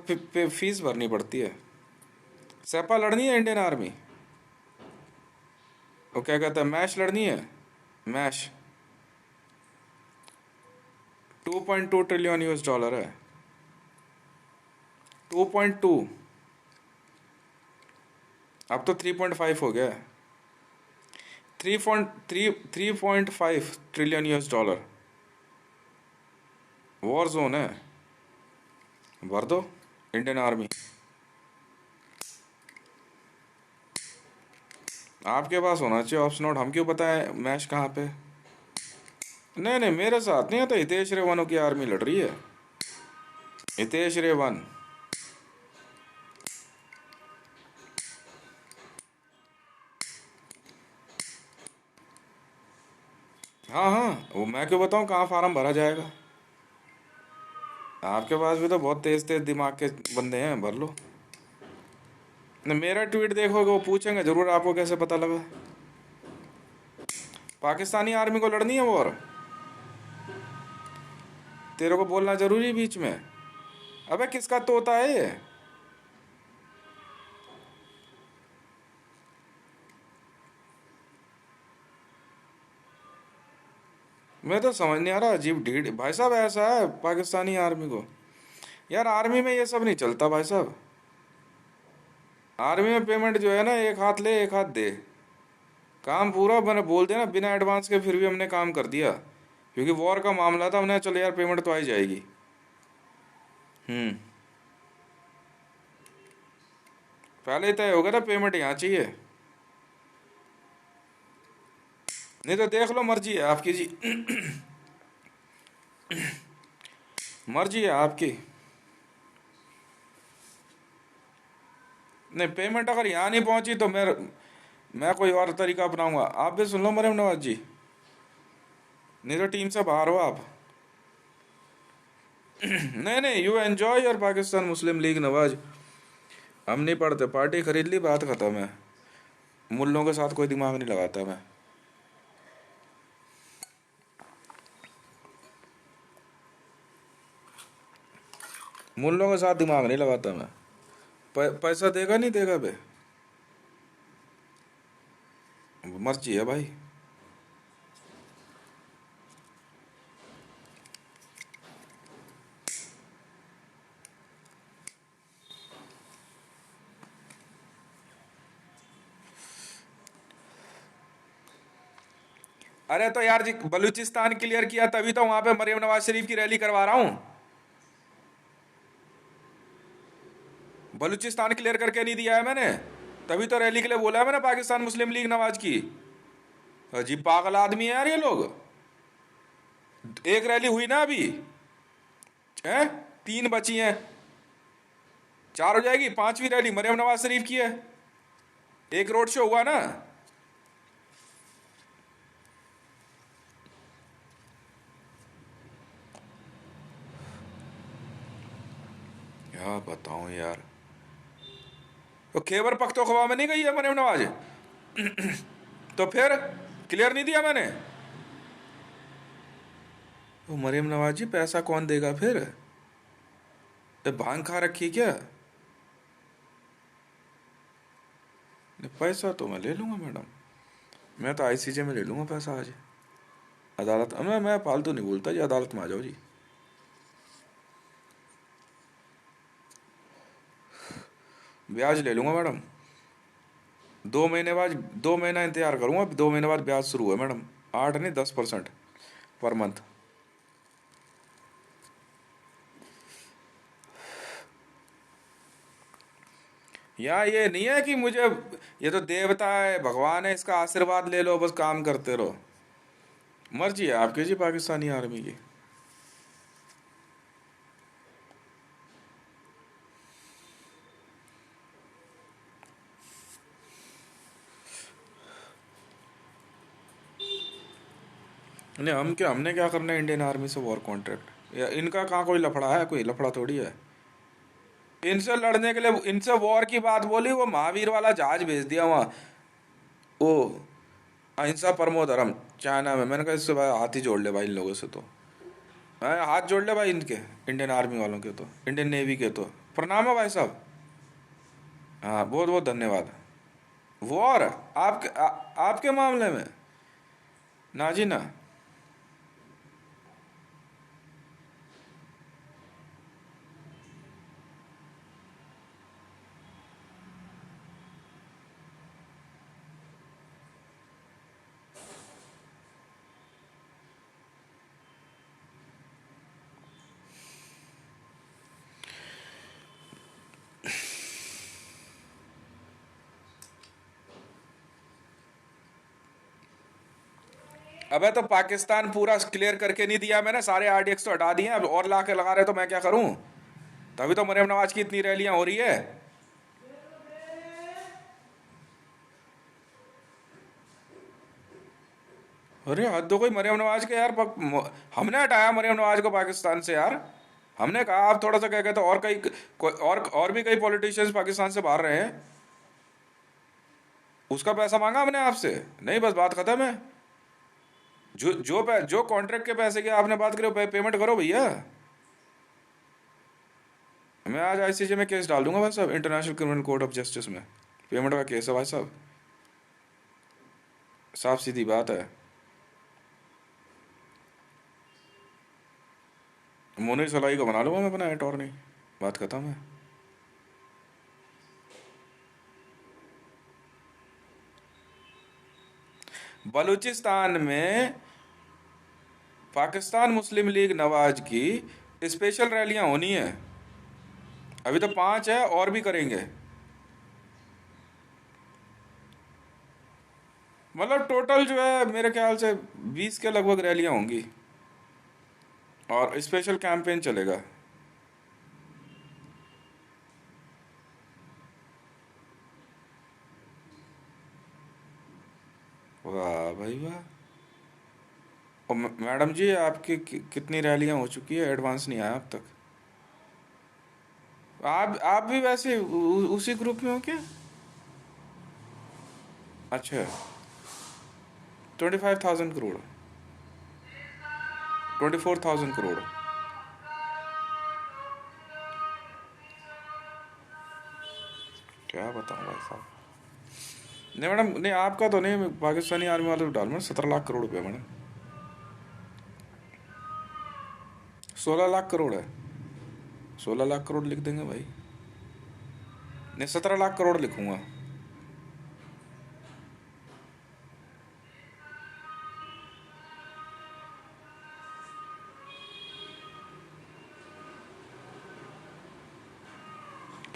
Speaker 1: फीस भरनी पड़ती है। सेपा लड़नी है इंडियन आर्मी, वो क्या कहता है मैश लड़नी है, मैश। 2.2 ट्रिलियन यूएस डॉलर है, 2.2। अब तो 3.5 हो गया है। 3.5 trillion US dollar war zone है। भर दो इंडियन आर्मी। आपके पास होना चाहिए ऑप्शन नोट, हम क्यों पता है मैच कहाँ पे? नहीं नहीं, मेरे साथ नहीं है, तो हितेश रेवानो की आर्मी लड़ रही है, हितेश रेवन। हाँ हाँ, वो मैं क्यों बताऊँ कहाँ फार्म भरा जाएगा। आपके पास भी तो बहुत तेज तेज दिमाग के बंदे हैं, भर लो। नहीं, मेरा ट्वीट देखोगे वो पूछेंगे जरूर आपको कैसे पता लगा। पाकिस्तानी आर्मी को लड़नी है वॉर, तेरे को बोलना जरूरी है बीच में। अबे किसका तोता है ये। मैं तो समझ नहीं आ रहा, अजीब ढीठ भाई साहब ऐसा है पाकिस्तानी आर्मी को। यार आर्मी में ये सब नहीं चलता भाई साहब। आर्मी में पेमेंट जो है ना, एक हाथ ले एक हाथ दे। काम पूरा मैंने बोल दिया ना बिना एडवांस के, फिर भी हमने काम कर दिया क्योंकि वॉर का मामला था। हमने चलो यार पेमेंट तो आ ही जाएगी। हम्म। पहले ही तय हो गया था पेमेंट यहाँ चाहिए। नहीं तो देख लो, मर्जी है आपकी जी। मर्जी है आपकी। नहीं, पेमेंट अगर यहाँ नहीं पहुंची तो मैं कोई और तरीका अपनाऊंगा। आप भी सुन लो मरियम नवाज जी, नहीं तो टीम से बाहर हो आप। नहीं नहीं, you enjoy your Pakistan Muslim league Nawaz. हम नहीं पढ़ते, पार्टी खरीद ली, बात खत्म है। मुल्लों के साथ कोई दिमाग नहीं लगाता मैं। मुल्लों के साथ दिमाग नहीं लगाता मैं। पैसा देगा नहीं देगा बे, मर्जी है भाई। अरे तो यार जी, बलूचिस्तान क्लियर किया तभी तो वहां पे मरियम नवाज शरीफ की रैली करवा रहा हूँ। बलूचिस्तान क्लियर करके नहीं दिया है मैंने, तभी तो रैली के लिए बोला है मैंने पाकिस्तान मुस्लिम लीग नवाज की। अजीब पागल आदमी है यार ये लोग। एक रैली हुई ना अभी, है, तीन बची हैं, चार हो जाएगी। पांचवी रैली मरियम नवाज शरीफ की है। एक रोड शो हुआ ना। क्या बताऊं यार। तो खैबर पख्तूनख्वा में नहीं गई है मरियम नवाज। तो फिर क्लियर नहीं दिया मैंने। तो मरियम नवाज जी पैसा कौन देगा फिर। तो भांग खा रखी क्या। पैसा तो मैं ले लूंगा मैडम, मैं तो आईसीजे में ले लूंगा पैसा आज। अदालत मैं फालतू नहीं बोलता जी, अदालत में आ जाओ जी। ब्याज ले लूंगा मैडम। 2 महीने बाद, 2 महीना इंतजार करूंगा, 2 महीने बाद ब्याज शुरू है मैडम। 8 नहीं 10% पर मंथ। यहाँ ये नहीं है कि मुझे, ये तो देवता है भगवान है, इसका आशीर्वाद ले लो बस काम करते रहो। मर्जी है आपकी जी पाकिस्तानी आर्मी की। नहीं, हमने क्या करना है इंडियन आर्मी से वॉर कॉन्ट्रैक्ट, या इनका कहाँ कोई लफड़ा है, कोई लफड़ा थोड़ी है। इनसे लड़ने के लिए, इनसे वॉर की बात बोली, वो महावीर वाला जहाज भेज दिया वहाँ। ओ, अहिंसा परमो धर्म, चाइना में। मैंने कहा इससे भाई हाथ ही जोड़ ले भाई इन लोगों से तो। हाथ जोड़ ले भाई इनके, इंडियन आर्मी वालों के तो, इंडियन नेवी के तो प्रणाम है भाई साहब। हाँ बहुत बहुत धन्यवाद। वॉर आपके मामले में ना जी ना। अबे तो पाकिस्तान पूरा क्लियर करके नहीं दिया मैंने, सारे आरडीएक्स तो हटा दिए, अब और ला के लगा रहे तो मैं क्या करूं। तभी तो मरियम नवाज की इतनी रैलियां हो रही है। अरे हद हो गई मरियम नवाज के यार, हमने हटाया मरियम नवाज को पाकिस्तान से यार। हमने कहा आप थोड़ा सा क्या कहते हैं, और कई और भी कई पॉलिटिशियंस पाकिस्तान से बाहर रहे हैं, उसका पैसा मांगा हमने आपसे? नहीं, बस बात खत्म है। जो कॉन्ट्रैक्ट के पैसे की आपने बात करी, पेमेंट करो भैया। मैं आज आईसीजे में केस डाल दूंगा भाई साहब, international criminal court of justice में। पेमेंट का केस है भाई साहब, साफ सीधी बात है। मोनी सलाई को बना लूंगा मैं अपना अटॉर्नी, बात खत्म है। बलूचिस्तान में पाकिस्तान मुस्लिम लीग नवाज की स्पेशल रैलियां होनी है। अभी तो 5 है, और भी करेंगे। मतलब टोटल जो है मेरे ख्याल से 20 के लगभग रैलियां होंगी, और स्पेशल कैंपेन चलेगा। वाह भाई वाह। और मैडम जी आपकी कितनी रैलियां हो चुकी है? एडवांस नहीं आया अब तक। आप भी वैसे उसी ग्रुप में हो क्या? अच्छा, 25,000 करोड़, 24,000 करोड़। क्या बताऊं भाई साहब। नहीं मैडम, नहीं आपका तो नहीं, पाकिस्तानी आर्मी वाले तो डाल 17 लाख करोड़ रुपए मैडम। 16 लाख करोड़ है। 16 लाख करोड़ लिख देंगे भाई। नहीं, 17 लाख करोड़ लिखूंगा।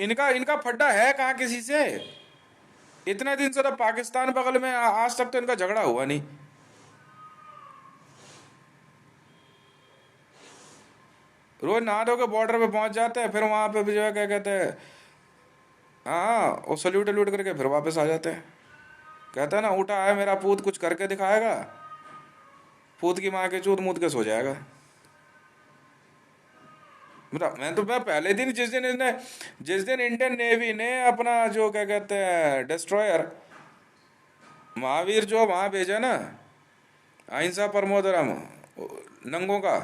Speaker 1: इनका इनका फड्डा है कहाँ किसी से? इतने दिन से तो पाकिस्तान बगल में, आज तक तो इनका झगड़ा हुआ नहीं। रोज नहा धो के बॉर्डर पे पहुंच जाते हैं, फिर वहां पे भी जो है क्या कहते हैं, हाँ वो सल्यूट वल्यूट करके फिर वापस आ जाते हैं। कहता है ना, उठा है मेरा पूत कुछ करके दिखाएगा, पूत की माँ के चूत मूत के सो जाएगा। मैं पहले दिन, जिस दिन इंडियन नेवी ने अपना जो क्या कहते हैं डिस्ट्रॉयर महावीर जो वहां भेजा ना, अहिंसा परमोदरम, नंगों का।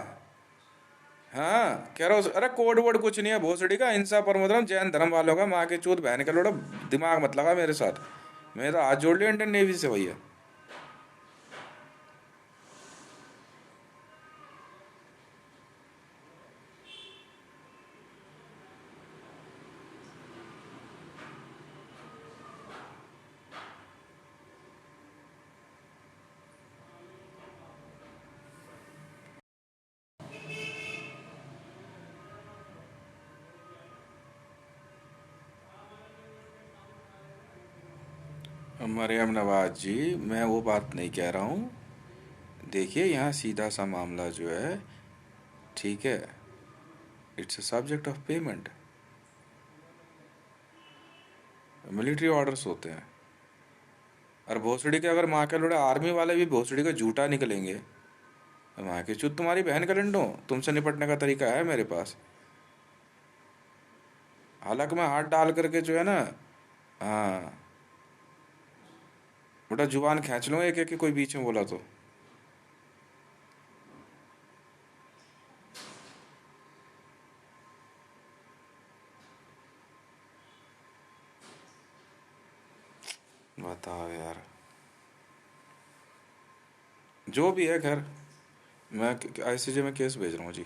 Speaker 1: हाँ कह रहा हूँ, अरे कोड वोड कुछ नहीं है भोसड़ी का, अहिंसा परमोदरम जैन धर्म वालों का, माँ के चूत बहन के लोड़ा। दिमाग मत लगा मेरे साथ, मैं तो हाथ जोड़ लिया इंडियन नेवी से भैया। मरियम नवाज जी, मैं वो बात नहीं कह रहा हूँ। देखिए यहाँ सीधा सा मामला जो है, ठीक है, it's a subject of payment. Military orders होते हैं। और भोसड़ी के अगर माँ के लोड़े आर्मी वाले भी भोसड़ी का झूठा निकलेंगे, माँ के चुत तुम्हारी बहन का लंडो, तुमसे निपटने का तरीका है मेरे पास। हालांकि मैं हाथ डाल करके जो है ना, हाँ बेटा जुबान खींच लूंगा एक एक की, कोई बीच में बोला तो। बताओ यार। जो भी है खैर, मैं आईसीजे में केस भेज रहा हूँ जी।